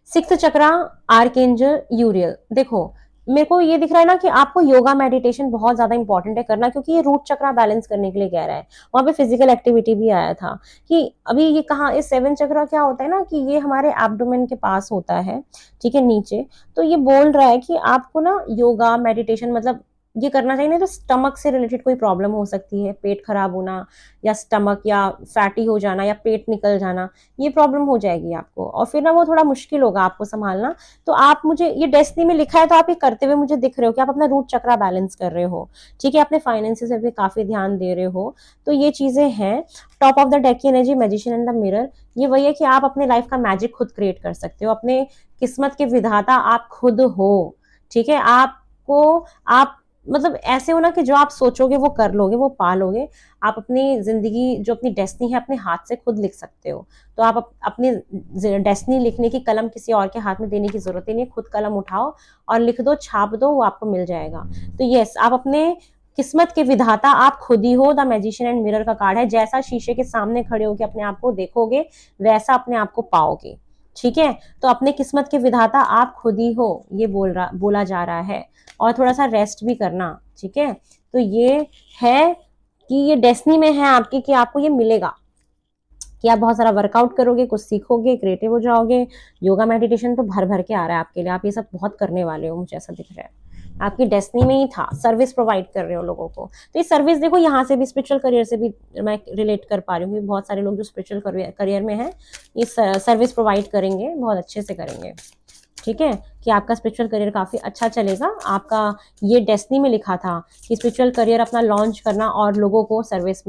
सिक्स्थ चक्रा, आर्कएंजल यूरियल। देखो मेरे को ये दिख रहा है ना कि आपको योगा मेडिटेशन बहुत ज्यादा इंपॉर्टेंट है करना, क्योंकि ये रूट चक्रा बैलेंस करने के लिए कह रहा है। वहां पे फिजिकल एक्टिविटी भी आया था कि अभी ये कहाँ, इस सेवन चक्रा क्या होता है ना कि ये हमारे एब्डोमेन के पास होता है, ठीक है, नीचे। तो ये बोल रहा है कि आपको ना योगा मेडिटेशन मतलब ये करना चाहिए। नहीं तो स्टमक से रिलेटेड कोई प्रॉब्लम हो सकती है, पेट खराब होना या स्टमक या फैटी हो जाना या पेट निकल जाना, ये प्रॉब्लम हो जाएगी आपको, और फिर ना वो थोड़ा मुश्किल होगा आपको संभालना। तो आप, मुझे ये डेस्टिनी में लिखा है तो आप ये करते हुए मुझे दिख रहे हो कि आप अपना रूट चक्रा बैलेंस कर रहे हो, ठीक है, अपने फाइनेंसेस पे भी काफी ध्यान दे रहे हो। तो ये चीजें हैं। टॉप ऑफ द डेक की energy, magician and the mirror, ये वही है कि आप अपने लाइफ का मैजिक खुद क्रिएट कर सकते हो, अपने किस्मत के विधाता आप खुद हो, ठीक है। आपको, आप मतलब ऐसे हो ना कि जो आप सोचोगे वो कर लोगे, वो पा लोगे। आप अपनी जिंदगी जो अपनी डेस्टिनी है अपने हाथ से खुद लिख सकते हो। तो आप अपनी डेस्टिनी लिखने की कलम किसी और के हाथ में देने की जरूरत ही नहीं, खुद कलम उठाओ और लिख दो, छाप दो, वो आपको मिल जाएगा। तो यस, आप अपने किस्मत के विधाता आप खुद ही हो। द मैजिशियन एंड मिरर का कार्ड है, जैसा शीशे के सामने खड़े होकर अपने आप को देखोगे वैसा अपने आप को पाओगे, ठीक है। तो अपने किस्मत के विधाता आप खुद ही हो, ये बोला जा रहा है। और थोड़ा सा रेस्ट भी करना, ठीक है। तो ये है कि ये डेस्टिनी में है आपकी कि आपको ये मिलेगा, कि आप बहुत सारा वर्कआउट करोगे, कुछ सीखोगे, क्रिएटिव हो जाओगे। योगा मेडिटेशन तो भर भर के आ रहा है आपके लिए, आप ये सब बहुत करने वाले हो, मुझे ऐसा दिख रहा है। आपकी डेस्टिनी में ही था, सर्विस प्रोवाइड कर रहे हो लोगों को। तो ये सर्विस देखो यहाँ से भी स्पिरिचुअल करियर से भी मैं रिलेट कर पा रही हूँ, बहुत सारे लोग जो स्पिरिचुअल करियर में है ये सर्विस प्रोवाइड करेंगे, बहुत अच्छे से करेंगे, ठीक है। कि आपका स्पिरिचुअल करियर काफी अच्छा चलेगा। आपका ये डेस्टिनी में लिखा था कि स्पिरिचुअल करियर अपना लॉन्च करना और लोगों को सर्विस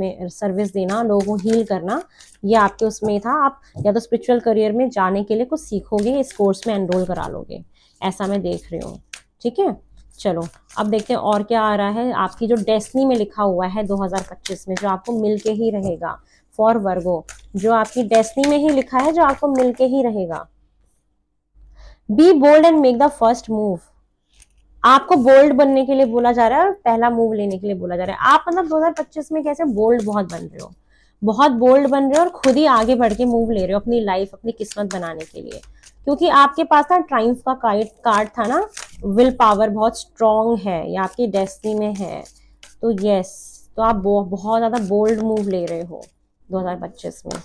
देना, लोगों को हील करना, ये आपके उसमें था। आप या तो स्पिरिचुअल करियर में जाने के लिए कुछ सीखोगे, इस कोर्स में एनरोल करा लोगे, ऐसा मैं देख रही हूँ, ठीक है। चलो अब देखते हैं और क्या आ रहा है आपकी जो डेस्टिनी में लिखा हुआ है 2025 में, जो आपको मिलके ही रहेगा फॉर वर्गो, जो आपकी डेस्टिनी में ही लिखा है, जो आपको मिलके ही रहेगा। Be bold and make the first move. आपको बोल्ड बनने के लिए बोला जा रहा है और पहला मूव लेने के लिए बोला जा रहा है। आप मतलब 2025 में कैसे बोल्ड बहुत बन रहे हो, बहुत बोल्ड बन रहे हो और खुद ही आगे बढ़ के मूव ले रहे हो अपनी लाइफ, अपनी किस्मत बनाने के लिए। क्योंकि आपके पास ना ट्रायम्फ का कार्ड था ना, विल पावर बहुत स्ट्रांग है, ये आपकी डेस्टिनी में है। तो यस, तो आप बहुत ज्यादा बोल्ड मूव ले रहे हो 2025 में।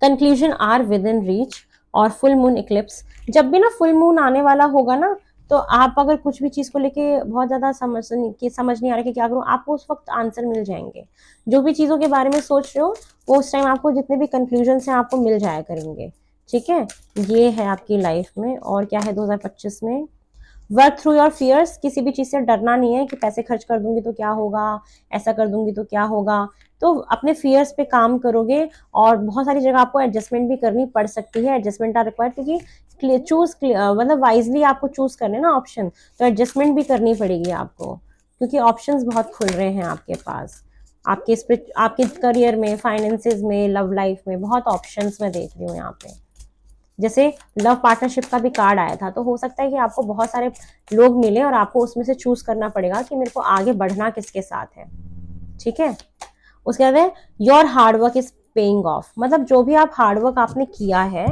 Conclusion are within reach. और फुल मून इक्लिप्स, जब भी ना फुल मून आने वाला होगा ना, तो आप अगर कुछ भी चीज को लेके बहुत ज्यादा समझ नहीं आ रहा कि क्या करूं, आपको उस वक्त आंसर मिल जाएंगे। जो भी चीजों के बारे में सोच रहे हो वो उस टाइम आपको जितने भी कंक्लूजन हैं आपको मिल जाया करेंगे, ठीक है। ये है आपकी लाइफ में। और क्या है 2025 में, वर्क थ्रू योर फियर्स। किसी भी चीज से डरना नहीं है कि पैसे खर्च कर दूंगी तो क्या होगा, ऐसा कर दूंगी तो क्या होगा। तो अपने फियर्स पे काम करोगे और बहुत सारी जगह आपको एडजस्टमेंट भी करनी पड़ सकती है, एडजस्टमेंट आर रिक्वायर्ड, क्योंकि चूज मतलब वाइजली आपको चूज करने ना ऑप्शन, तो एडजस्टमेंट भी करनी पड़ेगी आपको, क्योंकि ऑप्शंस बहुत खुल रहे हैं आपके पास। आपके करियर में, फाइनेंसेस में, लव लाइफ में बहुत ऑप्शंस मैं देख रही हूँ यहाँ पे। जैसे लव पार्टनरशिप का भी कार्ड आया था, तो हो सकता है कि आपको बहुत सारे लोग मिले और आपको उसमें से चूज करना पड़ेगा कि मेरे को आगे बढ़ना किसके साथ है, ठीक है। उसके बाद your hard work is paying off, मतलब जो भी आप हार्डवर्क आपने किया है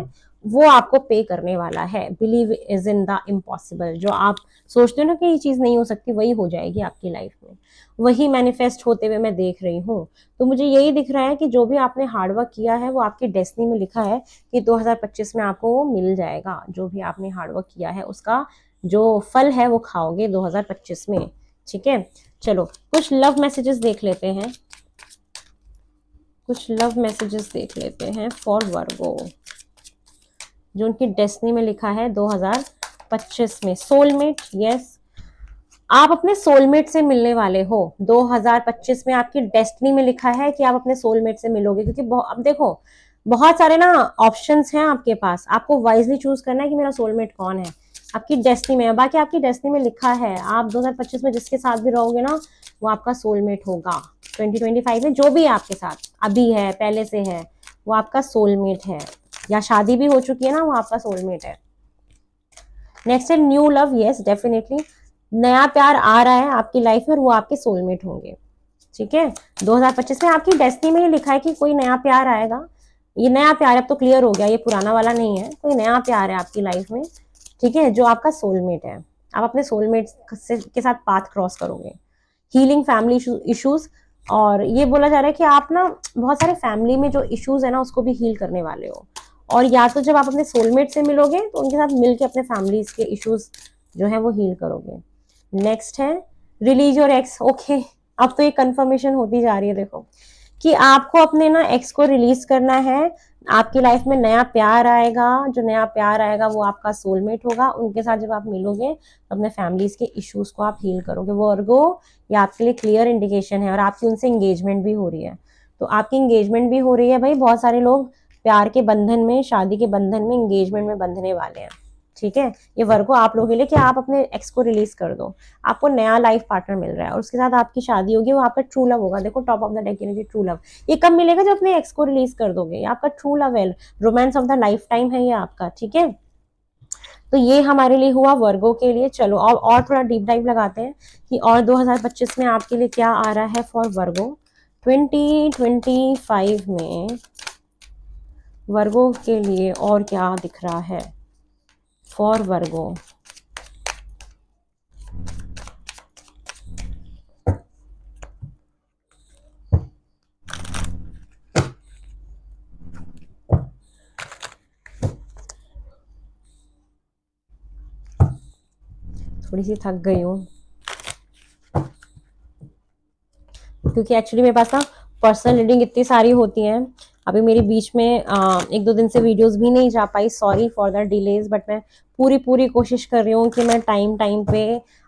वो आपको पे करने वाला है। Believe is in the impossible. जो आप सोचते हो ना कि ये चीज नहीं हो सकती, वही हो जाएगी आपकी लाइफ में। वही मैनिफेस्ट होते हुए मैं देख रही हूँ। तो मुझे यही दिख रहा है कि जो भी आपने हार्डवर्क किया है वो आपकी डेस्टिनी में लिखा है कि 2025 में आपको वो मिल जाएगा। जो भी आपने हार्डवर्क किया है उसका जो फल है वो खाओगे 2025 में। ठीक है, चलो कुछ लव मैसेजेस देख लेते हैं। कुछ लव मैसेजेस देख लेते हैं फॉर वर्गो, जो उनकी डेस्टिनी में लिखा है 2025 में। सोलमेट, यस, आप अपने सोलमेट से मिलने वाले हो 2025 में। आपकी डेस्टिनी में लिखा है कि आप अपने सोलमेट से मिलोगे, क्योंकि अब देखो बहुत सारे ना ऑप्शंस हैं आपके पास, आपको वाइजली चूज करना है कि मेरा सोलमेट कौन है। आपकी डेस्टिनी में, बाकी आपकी डेस्टिनी में लिखा है आप 2025 में जिसके साथ भी रहोगे ना वो आपका सोलमेट होगा। 2025 में जो भी आपके साथ अभी है, पहले से है, वो आपका सोलमेट है, या शादी भी हो चुकी है ना, वो आपका सोलमेट है। नेक्स्ट है न्यू लव, यस डेफिनेटली नया प्यार आ रहा है आपकी लाइफ में और वो आपके सोलमेट होंगे। ठीक है, 2025 में आपकी डेस्टिनी में ही लिखा है कि कोई नया प्यार आएगा। ये नया प्यार अब तो क्लियर हो गया, ये पुराना वाला नहीं है, कोई नया प्यार है आपकी लाइफ में। ठीक है, जो आपका सोलमेट है। आप अपने सोलमेट के साथ पाथ क्रॉस करोगे। हीलिंग फैमिली इश्यूज, और ये बोला जा रहा है कि आप ना बहुत सारे फैमिली में जो इश्यूज है ना उसको भी हील करने वाले हो। और या तो जब आप अपने सोलमेट से मिलोगे तो उनके साथ मिलके अपने फैमिलीज के इश्यूज जो है वो हील करोगे। नेक्स्ट है रिलीज योर एक्स। ओके, अब तो ये कंफर्मेशन होती जा रही है, देखो कि आपको अपने ना एक्स को रिलीज करना है। आपकी लाइफ में नया प्यार आएगा, जो नया प्यार आएगा वो आपका सोलमेट होगा। उनके साथ जब आप मिलोगे तो अपने फैमिलीज के इश्यूज को आप हील करोगे। वो अर्गो ये आपके लिए क्लियर इंडिकेशन है। और आपकी उनसे एंगेजमेंट भी हो रही है, तो आपकी एंगेजमेंट भी हो रही है भाई। बहुत सारे लोग प्यार के बंधन में, शादी के बंधन में, एंगेजमेंट में बंधने वाले हैं। ठीक है, ये वर्गो आप लोगों के लिए कि आप अपने एक्स को रिलीज कर दो। आपको नया लाइफ पार्टनर मिल रहा है और उसके साथ आपकी शादी होगी, वो आपका ट्रू लव होगा। देखो top of the deck energy true love, ये कब मिलेगा? जब अपने एक्स को रिलीज कर दोगे। ये आपका ट्रू लव है, romance of the life time है ये आपका। ठीक है, तो ये हमारे लिए हुआ वर्गो के लिए। चलो और थोड़ा डीप डाइव लगाते हैं कि और 2025 में आपके लिए क्या आ रहा है फॉर वर्गो। 2025 में वर्गो के लिए और क्या दिख रहा है फॉर वर्गो। थोड़ी सी थक गई हूँ क्योंकि एक्चुअली मेरे पास ना पर्सनल रीडिंग इतनी सारी होती हैं। अभी मेरी बीच में एक दो दिन से वीडियोस भी नहीं जा पाई, sorry for the delays. But मैं पूरी पूरी कोशिश कर रही हूँ कि मैं टाइम टाइम पे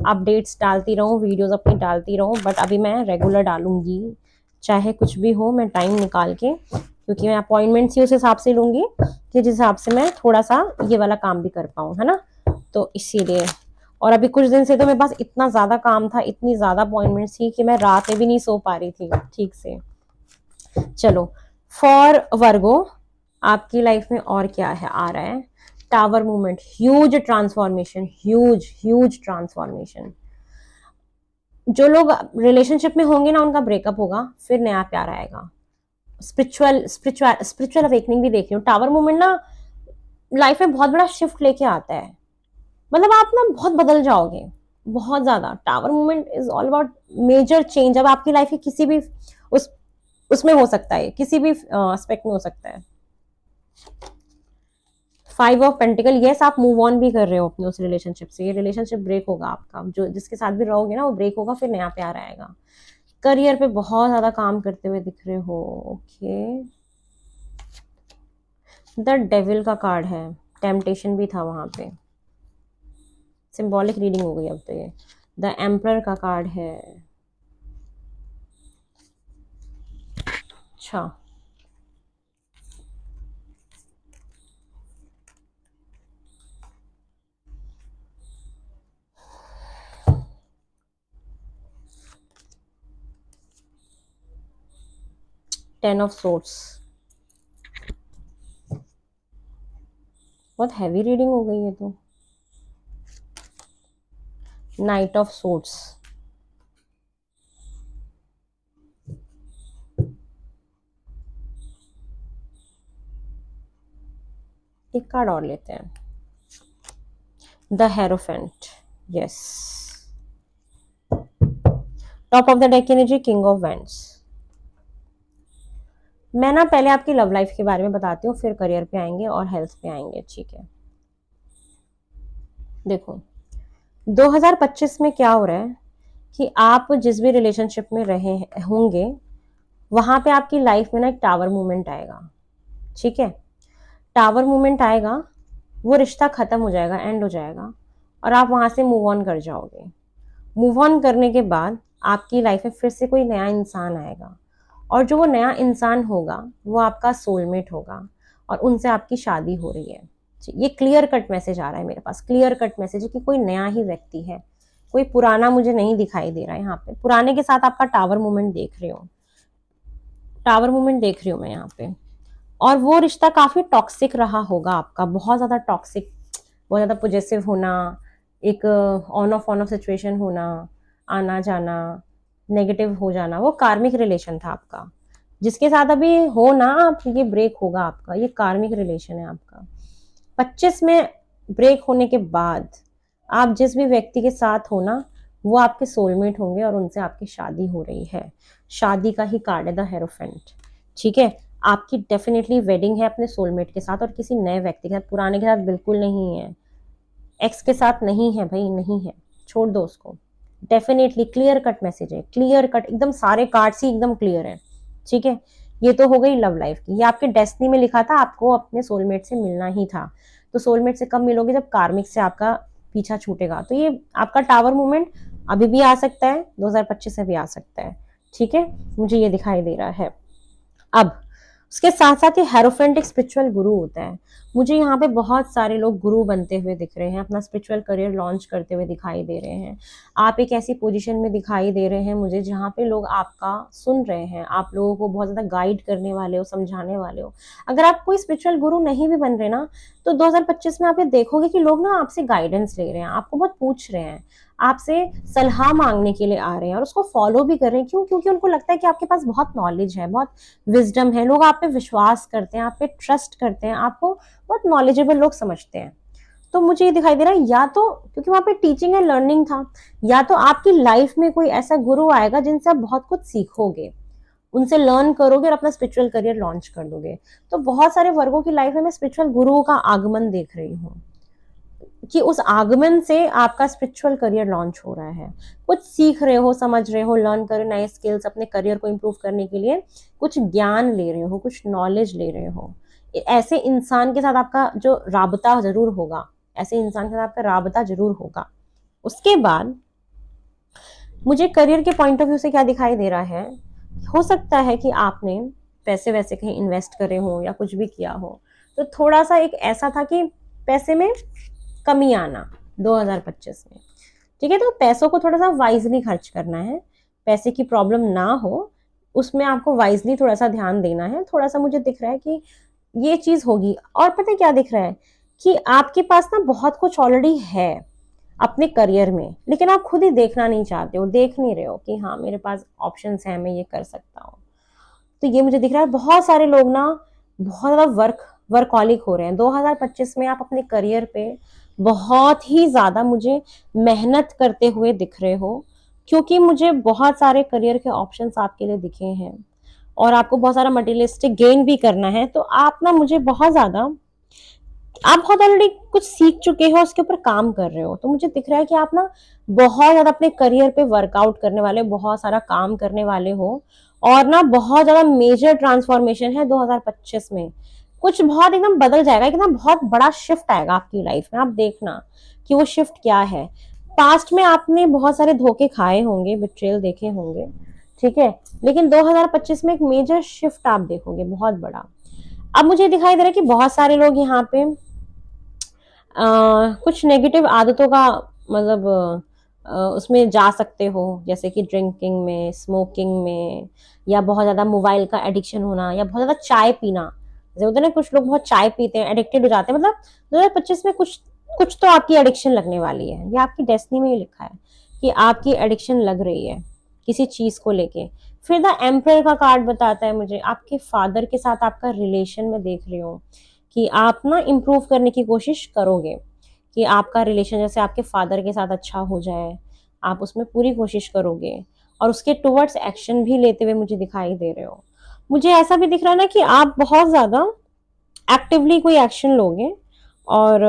अपडेट्स डालती रहूँ, वीडियोस अपनी डालती रहूँ। बट अभी मैं रेगुलर डालूंगी, चाहे कुछ भी हो, मैं टाइम निकाल के, क्योंकि मैं अपॉइंटमेंट्स ही उस हिसाब से लूंगी कि जिस हिसाब से मैं थोड़ा सा ये वाला काम भी कर पाऊँ, है ना। तो इसीलिए, और अभी कुछ दिन से तो मेरे पास इतना ज्यादा काम था, इतनी ज्यादा अपॉइंटमेंट्स थी कि मैं रात में भी नहीं सो पा रही थी ठीक से। चलो, फॉर वर्गो आपकी लाइफ में और क्या है आ रहा है। Tower movement, huge transformation, huge huge transformation. जो लोग रिलेशनशिप में होंगे ना उनका ब्रेकअप होगा, फिर नया प्यार आएगा। स्पिरिचुअल स्पिरिचुअल स्पिरिचुअल अवेकनिंग भी देख रही हूँ। टावर मूवमेंट ना लाइफ में बहुत बड़ा शिफ्ट लेके आता है। मतलब आप ना बहुत बदल जाओगे, बहुत ज्यादा। Tower movement is all about major change. अब आपकी लाइफ के किसी भी उस उसमें हो सकता है, किसी भी एस्पेक्ट में हो सकता है। 5 ऑफ पेंटिकल, यस आप मूव ऑन भी कर रहे हो अपने उस रिलेशनशिप से। ये रिलेशनशिप ब्रेक होगा आपका, जो जिसके साथ भी रहोगे ना वो ब्रेक होगा, फिर नया प्यार आएगा। करियर पे बहुत ज्यादा काम करते हुए दिख रहे हो। ओके, द डेविल का कार्ड है, टेम्पटेशन भी था वहां पे। सिंबॉलिक रीडिंग हो गई अब तो ये। द एम्परर का कार्ड है। अच्छा, टेन ऑफ सोर्ड्स, बहुत हैवी रीडिंग हो गई है तो। नाइट ऑफ सोर्ड्स, एक कार्ड और लेते हैं, the hierophant, yes. Top of the deck energy, king of wands. मैं ना पहले आपकी लव लाइफ के बारे में बताती हूँ, फिर करियर पे आएंगे और हेल्थ पे आएंगे, ठीक है। देखो 2025 में क्या हो रहा है कि आप जिस भी रिलेशनशिप में रहे होंगे वहां पे आपकी लाइफ में ना एक टावर मूवमेंट आएगा, ठीक है। टावर मूवमेंट आएगा, वो रिश्ता खत्म हो जाएगा, एंड हो जाएगा, और आप वहां से मूव ऑन कर जाओगे। मूव ऑन करने के बाद आपकी लाइफ में फिर से कोई नया इंसान आएगा, और जो वो नया इंसान होगा वो आपका सोलमेट होगा, और उनसे आपकी शादी हो रही है। ये क्लियर कट मैसेज आ रहा है मेरे पास, क्लियर कट मैसेज है कि कोई नया ही व्यक्ति है, कोई पुराना मुझे नहीं दिखाई दे रहा है। यहाँ पे पुराने के साथ आपका टावर मूवमेंट देख रही हूँ, टावर मूवमेंट देख रही हूँ मैं यहाँ पे। और वो रिश्ता काफी टॉक्सिक रहा होगा आपका, बहुत ज्यादा टॉक्सिक, बहुत ज्यादा पॉजेसिव होना, एक ऑन ऑफ सिचुएशन होना, आना जाना, नेगेटिव हो जाना, वो कार्मिक रिलेशन था आपका। जिसके साथ अभी हो ना आप, ये ब्रेक होगा आपका, ये कार्मिक रिलेशन है आपका। 25 में ब्रेक होने के बाद आप जिस भी व्यक्ति के साथ हो ना, वो आपके सोलमेट होंगे और उनसे आपकी शादी हो रही है। शादी का ही कार्ड है द हेरोफेंट, ठीक है। आपकी डेफिनेटली वेडिंग है अपने सोलमेट के साथ और किसी नए व्यक्ति के साथ, पुराने के साथ बिल्कुल नहीं है, एक्स के साथ नहीं है भाई, नहीं है, छोड़ दो उसको। डेफिनेटली क्लियर कट मैसेज है, क्लियर कट एकदम, सारे कार्ड्स ही एकदम क्लियर है, ठीक है। ये तो हो गई लव लाइफ की, ये आपके डेस्टिनी में लिखा था, आपको अपने सोलमेट से मिलना ही था। तो सोलमेट से कब मिलोगे, जब कार्मिक से आपका पीछा छूटेगा। तो ये आपका टावर मूवमेंट अभी भी आ सकता है, 2025 से भी आ सकता है, ठीक है, मुझे ये दिखाई दे रहा है। अब उसके साथ साथ ये हेरोफेंट एक स्पिरिचुअल गुरु होता है। मुझे यहाँ पे बहुत सारे लोग गुरु बनते हुए दिख रहे हैं, अपना स्पिरिचुअल करियर लॉन्च करते हुए दिखाई दे रहे हैं। आप एक ऐसी पोजीशन में दिखाई दे रहे हैं मुझे जहाँ पे लोग आपका सुन रहे हैं, आप लोगों को बहुत ज्यादा गाइड करने वाले हो, समझाने वाले हो। अगर आप कोई स्पिरिचुअल गुरु नहीं भी बन रहे ना, तो 2025 में आप ये देखोगे कि लोग ना आपसे गाइडेंस ले रहे हैं, आपको बहुत पूछ रहे हैं, आपसे सलाह मांगने के लिए आ रहे हैं, और उसको फॉलो भी कर रहे हैं। क्यों? क्योंकि उनको लगता है कि आपके पास बहुत नॉलेज है, बहुत विजडम है, लोग आप पे विश्वास करते हैं, आप पे ट्रस्ट करते हैं, आपको बहुत नॉलेजेबल लोग समझते हैं। तो मुझे ये दिखाई दे रहा है, या तो क्योंकि वहां पे टीचिंग एंड लर्निंग था, या तो आपकी लाइफ में कोई ऐसा गुरु आएगा जिनसे आप बहुत कुछ सीखोगे, उनसे लर्न करोगे और अपना स्पिरिचुअल करियर लॉन्च कर दोगे। तो बहुत सारे वर्गों की लाइफ में मैं स्पिरिचुअल गुरुओं का आगमन देख रही हूँ कि उस आगमन से आपका स्पिरिचुअल करियर लॉन्च हो रहा है। कुछ सीख रहे हो, समझ रहे हो, लर्न कर नए स्किल्स, अपने करियर को इम्प्रूव करने के लिए कुछ ज्ञान ले रहे हो, कुछ नॉलेज ले रहे हो। ऐसे इंसान के साथ आपका जो राबता जरूर होगा, ऐसे इंसान के साथ आपका राबता जरूर होगा। उसके बाद मुझे करियर के पॉइंट ऑफ व्यू से क्या दिखाई दे रहा है, हो सकता है कि आपने पैसे वैसे कहीं इन्वेस्ट करे हो या कुछ भी किया हो, तो थोड़ा सा एक ऐसा था कि पैसे में कमी आना 2025 में, ठीक है। तो पैसों को थोड़ा सा वाइजली खर्च करना है, पैसे की प्रॉब्लम ना हो, उसमें आपको वाइजली थोड़ा सा ध्यान देना है। थोड़ा सा मुझे दिख रहा है कि ये चीज होगी। और पता है क्या दिख रहा है, कि आपके पास ना बहुत कुछ ऑलरेडी है अपने करियर में, लेकिन आप खुद ही देखना नहीं चाहते हो, देख नहीं रहे हो कि हाँ मेरे पास ऑप्शंस हैं, मैं ये कर सकता हूँ। तो ये मुझे दिख रहा है, बहुत सारे लोग ना बहुत ज्यादा वर्कहॉलिक हो रहे हैं 2025 में। आप अपने करियर पे बहुत ही ज्यादा मुझे मेहनत करते हुए दिख रहे हो, क्योंकि मुझे बहुत सारे करियर के ऑप्शंस आपके लिए दिखे हैं, और आपको बहुत सारा मटेरियलिस्टिक गेन भी करना है। तो आप ना मुझे बहुत ज्यादा, आप बहुत ऑलरेडी कुछ सीख चुके हो, उसके ऊपर काम कर रहे हो। तो मुझे दिख रहा है कि आप ना बहुत ज्यादा अपने करियर पे वर्कआउट करने वाले, बहुत सारा काम करने वाले हो, और ना बहुत ज्यादा मेजर ट्रांसफॉर्मेशन है 2025 में। कुछ बहुत एकदम बदल जाएगा, एकदम बहुत बड़ा शिफ्ट आएगा आपकी लाइफ में। आप देखना कि वो शिफ्ट क्या है। पास्ट में आपने बहुत सारे धोखे खाए होंगे, बिट्रेयल देखे होंगे, ठीक है, लेकिन 2025 में एक मेजर शिफ्ट आप देखोगे, बहुत बड़ा। अब मुझे दिखाई दे रहा है कि बहुत सारे लोग यहाँ पे कुछ नेगेटिव आदतों का मतलब उसमें जा सकते हो, जैसे कि ड्रिंकिंग में, स्मोकिंग में, या बहुत ज्यादा मोबाइल का एडिक्शन होना, या बहुत ज्यादा चाय पीना। जैसे होता है ना, कुछ लोग बहुत चाय पीते हैं, एडिक्टेड हो जाते हैं। मतलब 2025 में कुछ कुछ तो आपकी एडिक्शन लगने वाली है, ये आपकी डेस्टिनी में ही लिखा है कि आपकी एडिक्शन लग रही है किसी चीज को लेके। फिर द एम्परर का कार्ड बताता है मुझे, आपके फादर के साथ आपका रिलेशन में देख रही हूँ कि आप ना इम्प्रूव करने की कोशिश करोगे, कि आपका रिलेशन जैसे आपके फादर के साथ अच्छा हो जाए, आप उसमें पूरी कोशिश करोगे और उसके टुवर्ड्स एक्शन भी लेते हुए मुझे दिखाई दे रहे हो। मुझे ऐसा भी दिख रहा है ना कि आप बहुत ज़्यादा एक्टिवली कोई एक्शन लोगे और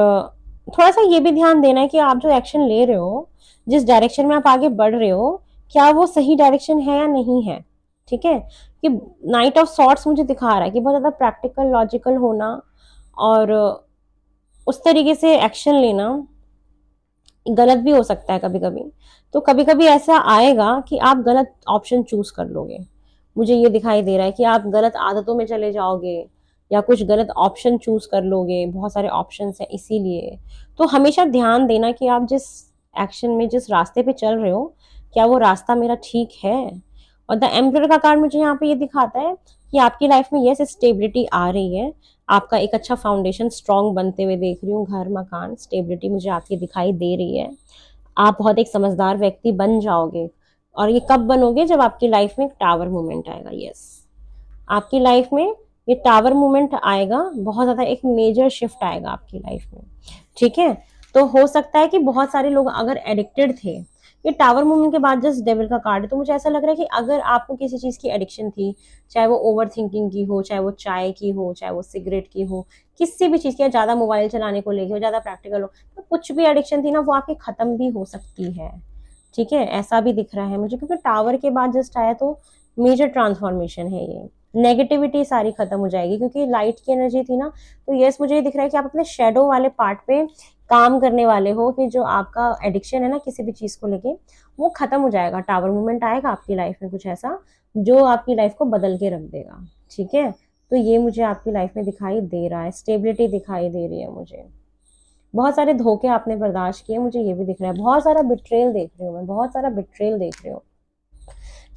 थोड़ा-सा ये भी ध्यान देना है कि आप जो एक्शन ले रहे हो, जिस डायरेक्शन में आप आगे बढ़ रहे हो, क्या वो सही डायरेक्शन है या नहीं है, ठीक है? कि नाइट ऑफ सॉर्ड्स मुझे दिखा रहा है कि बहुत ज़्यादा प्रैक्टिकल, लॉजिकल होना और उस तरीके से एक्शन लेना गलत भी हो सकता है कभी-कभी। तो कभी-कभी ऐसा आएगा कि आप गलत ऑप्शन चूज़ कर लोगे। मुझे ये दिखाई दे रहा है कि आप गलत आदतों में चले जाओगे या कुछ गलत ऑप्शन चूज़ कर लोगे, बहुत सारे ऑप्शंस हैं इसीलिए। तो हमेशा ध्यान देना कि आप जिस एक्शन में, जिस रास्ते पे चल रहे हो, क्या वो रास्ता मेरा ठीक है? और द एम्परर का कार्ड मुझे यहाँ पे ये दिखाता है कि आपकी लाइफ में येस स्टेबिलिटी आ रही है। आपका एक अच्छा फाउंडेशन स्ट्रॉन्ग बनते हुए देख रही हूँ, घर, मकान, स्टेबिलिटी मुझे आपकी दिखाई दे रही है। आप बहुत एक समझदार व्यक्ति बन जाओगे और ये कब बनोगे? जब आपकी लाइफ में एक टावर मूवमेंट आएगा। यस, आपकी लाइफ में ये टावर मूवमेंट आएगा, बहुत ज़्यादा एक मेजर शिफ्ट आएगा आपकी लाइफ में, ठीक है? तो हो सकता है कि बहुत सारे लोग अगर एडिक्टेड थे, ये टावर मूवमेंट के बाद जस्ट डेविल का कार्ड है, तो मुझे ऐसा लग रहा है कि अगर आपको किसी चीज़ की एडिक्शन थी, चाहे वो ओवर थिंकिंग की हो, चाहे वो चाय की हो, चाहे वो सिगरेट की हो, किसी भी चीज़ की, ज़्यादा मोबाइल चलाने को लेके हो, ज़्यादा प्रैक्टिकल हो, तो कुछ भी एडिक्शन थी ना, वो आपकी खत्म भी हो सकती है, ठीक है? ऐसा भी दिख रहा है मुझे, क्योंकि टावर के बाद जस्ट आया तो मेजर ट्रांसफॉर्मेशन है ये। नेगेटिविटी सारी खत्म हो जाएगी क्योंकि लाइट की एनर्जी थी ना, तो यस मुझे ये दिख रहा है कि आप अपने शेडो वाले पार्ट पे काम करने वाले हो, कि जो आपका एडिक्शन है ना किसी भी चीज़ को लेके, वो खत्म हो जाएगा। टावर मूवमेंट आएगा आपकी लाइफ में कुछ ऐसा जो आपकी लाइफ को बदल के रख देगा, ठीक है? तो ये मुझे आपकी लाइफ में दिखाई दे रहा है, स्टेबिलिटी दिखाई दे रही है मुझे। बहुत सारे धोखे आपने बर्दाश्त किए, मुझे ये भी दिख रहा है। बहुत सारा बिट्रेयल देख रही हूँ मैं, बहुत सारा बिट्रेयल देख रही हूँ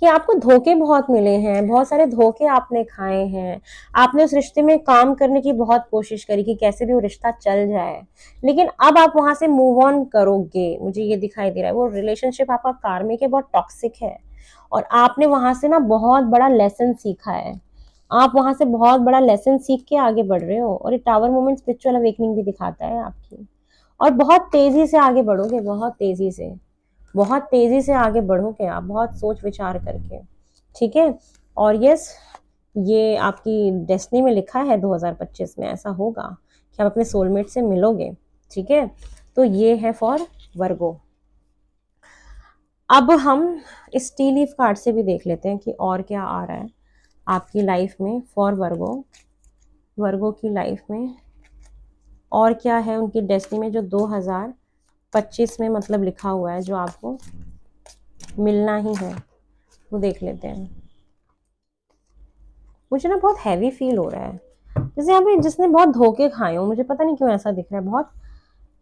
कि आपको धोखे बहुत मिले हैं, बहुत सारे धोखे आपने खाए हैं। आपने उस रिश्ते में काम करने की बहुत कोशिश करी कि कैसे भी वो रिश्ता चल जाए, लेकिन अब आप वहां से मूव ऑन करोगे, मुझे ये दिखाई दे रहा है। वो रिलेशनशिप आपका कार्मिक है, बहुत टॉक्सिक है और आपने वहां से ना बहुत बड़ा लेसन सीखा है। आप वहां से बहुत बड़ा लेसन सीख के आगे बढ़ रहे हो और ये टावर मोमेंट स्पिरिचुअल अवेकनिंग भी दिखाता है आपकी। और बहुत तेजी से आगे बढ़ोगे, बहुत तेजी से, बहुत तेजी से आगे बढ़ोगे आप, बहुत सोच विचार करके, ठीक है? और यस, ये आपकी डेस्टिनी में लिखा है 2025 में ऐसा होगा कि आप अपने सोलमेट से मिलोगे, ठीक है? तो ये है फॉर वर्गो। अब हम इस टी लीफ कार्ड से भी देख लेते हैं कि और क्या आ रहा है आपकी लाइफ में फॉर वर्गो। वर्गो की लाइफ में और क्या है उनकी डेस्टिनी में जो 2025 में मतलब लिखा हुआ है, जो आपको मिलना ही है, वो देख लेते हैं। मुझे ना बहुत हैवी फील हो रहा है, जैसे यहाँ पे जिसने बहुत धोखे खाए हो, मुझे पता नहीं क्यों ऐसा दिख रहा है। बहुत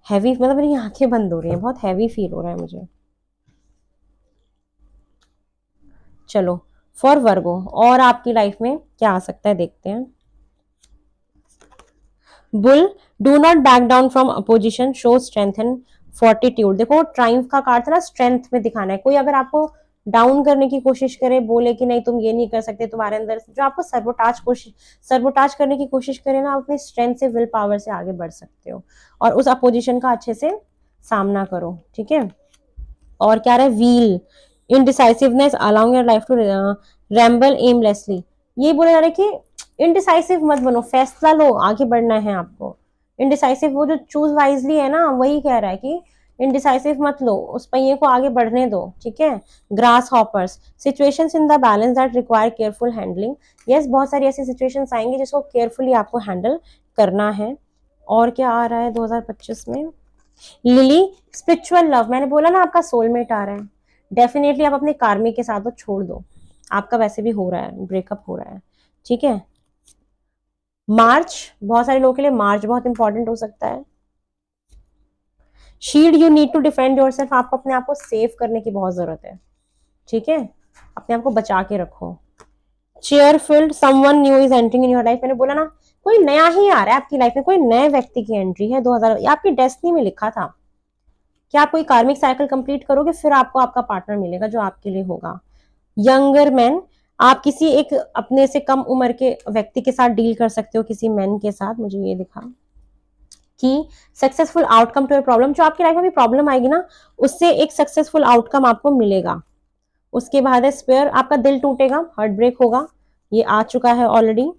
हैवी, मतलब मेरी आंखें बंद हो रही हैं, बहुत हैवी फील हो रहा है मुझे। चलो फॉर वर्गो और आपकी लाइफ में क्या आ सकता है देखते हैं। Bull, do not back down from opposition, show strength and fortitude. देखो ट्राइम्फ का कार्ड था ना, स्ट्रेंथ में दिखाना है। कोई अगर आपको डाउन करने की कोशिश करे, बोले कि नहीं तुम ये नहीं कर सकते, तुम्हारे अंदर जो आपको सर्वोटाज करने की कोशिश करे ना, आप अपनी स्ट्रेंथ से, विल पावर से आगे बढ़ सकते हो और उस अपोजिशन का अच्छे से सामना करो, ठीक है? और क्या रहा है, wheel, indecisiveness, allowing your life to ramble aimlessly. ये बोला जा रहा है कि इनडिसाइसिव मत बनो, फैसला लो, आगे बढ़ना है आपको। इनडिसाइसिव, वो जो चूज वाइजली है ना, वही कह रहा है कि इनडिसाइसिव मत लो, उस पहिए को आगे बढ़ने दो, ठीक है? Grass hoppers, situations in the balance that require careful handling. Yes, बहुत सारी ऐसी सिचुएशंस आएंगी जिसको केयरफुली आपको हैंडल करना है। और क्या आ रहा है 2025 में? लिली, स्पिरिचुअल लव, मैंने बोला ना आपका सोलमेट आ रहा है। डेफिनेटली आप अपने कार्मिक के साथ वो छोड़ दो, आपका वैसे भी हो रहा है, ब्रेकअप हो रहा है, ठीक है? मार्च, बहुत सारे लोगों के लिए मार्च बहुत इंपॉर्टेंट हो सकता है। Shield, you need to defend yourself, आपको अपने आप को सेव करने की बहुत जरूरत है, ठीक है? अपने आप को बचा के रखो। Cheerful, someone new is entering in your life, मैंने बोला ना कोई नया ही आ रहा है आपकी लाइफ में, कोई नए व्यक्ति की एंट्री है 2000, आपकी डेस्टिनी में लिखा था कि आप कोई कार्मिक साइकिल कंप्लीट करोगे, फिर आपको आपका पार्टनर मिलेगा जो आपके लिए होगा। यंगर मैन, आप किसी एक अपने से कम उम्र के व्यक्ति के साथ डील कर सकते हो, किसी मैन के साथ, मुझे ये दिखा कि successful outcome to your problem, जो आपकी लाइफ में भी प्रॉब्लम आएगी ना, उससे एक सक्सेसफुल आउटकम आपको मिलेगा। उसके बाद है स्पेयर, आपका दिल टूटेगा, हार्ट ब्रेक होगा, ये आ चुका है already.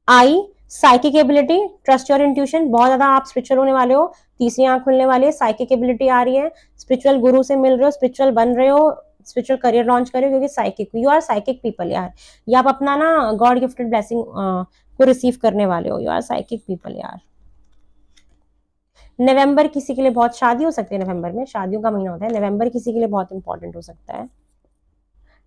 I, psychic ability, trust your intuition, बहुत ज्यादा आप स्पिरिचुअल होने वाले हो, तीसरी आंख खुलने वाली है, साइकिक एबिलिटी आ रही है, स्पिरिचुअल गुरु से मिल रहे हो, स्पिरिचुअल बन रहे हो, स्पिरिचुअल करियर लॉन्च कर रहे हो, क्योंकि psychic, you are psychic people यार, ये आप अपना ना गॉड गिफ्टेड ब्लेसिंग को रिसीव करने वाले हो, यू आर साइकिक पीपल यार। नवंबर किसी के लिए बहुत, शादी हो सकती है नवंबर में, शादियों का महीना होता है नवंबर, किसी के लिए बहुत इंपॉर्टेंट हो सकता है।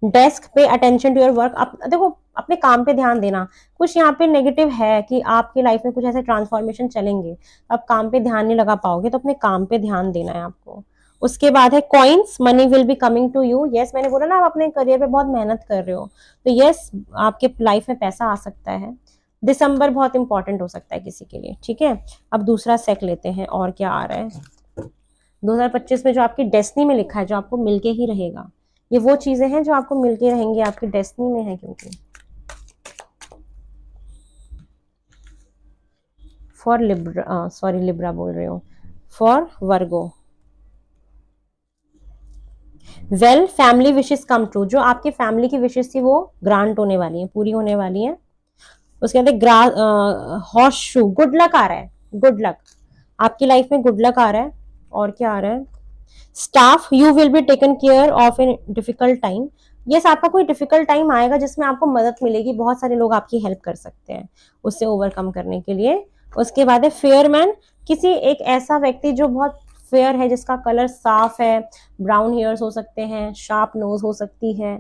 Desk pay attention to your work, आप देखो अपने काम पे ध्यान देना। कुछ यहाँ पे नेगेटिव है कि आपकी लाइफ में कुछ ऐसे ट्रांसफॉर्मेशन चलेंगे, आप काम पे ध्यान नहीं लगा पाओगे, तो अपने काम पे ध्यान देना है आपको। उसके बाद है coins, money will be coming to you, yes मैंने बोला ना आप अपने करियर पे बहुत मेहनत कर रहे हो, तो यस आपके लाइफ में पैसा आ सकता है। दिसंबर बहुत इंपॉर्टेंट हो सकता है किसी के लिए, ठीक है। अब दूसरा सेक लेते हैं और क्या आ रहा है। 2025 में जो आपकी डेस्टिनी में लिखा है, जो आपको मिलके ही रहेगा, ये वो चीजें हैं जो आपको मिलके रहेंगी, आपकी डेस्टिनी में है। क्योंकि फॉर लिब्रा, सॉरी लिब्रा बोल रही हूँ, for Virgo, well family wishes come true, जो आपकी फैमिली की विशेस थी वो ग्रांट होने वाली है, पूरी होने वाली है। उसके बाद हॉर्स शू, गुड लक आ रहा है, गुड लक आपकी लाइफ में, गुड लक आ रहा है। और क्या आ रहा है, staff, you will be taken care of in difficult time, yes आपका कोई डिफिकल्ट टाइम आएगा जिसमें आपको मदद मिलेगी, बहुत सारे लोग आपकी हेल्प कर सकते हैं उससे ओवरकम करने के लिए। उसके बाद है फेयरमैन, किसी एक ऐसा व्यक्ति जो बहुत फेयर है, जिसका कलर साफ है, ब्राउन हेयर्स हो सकते हैं, शार्प नोज हो सकती है,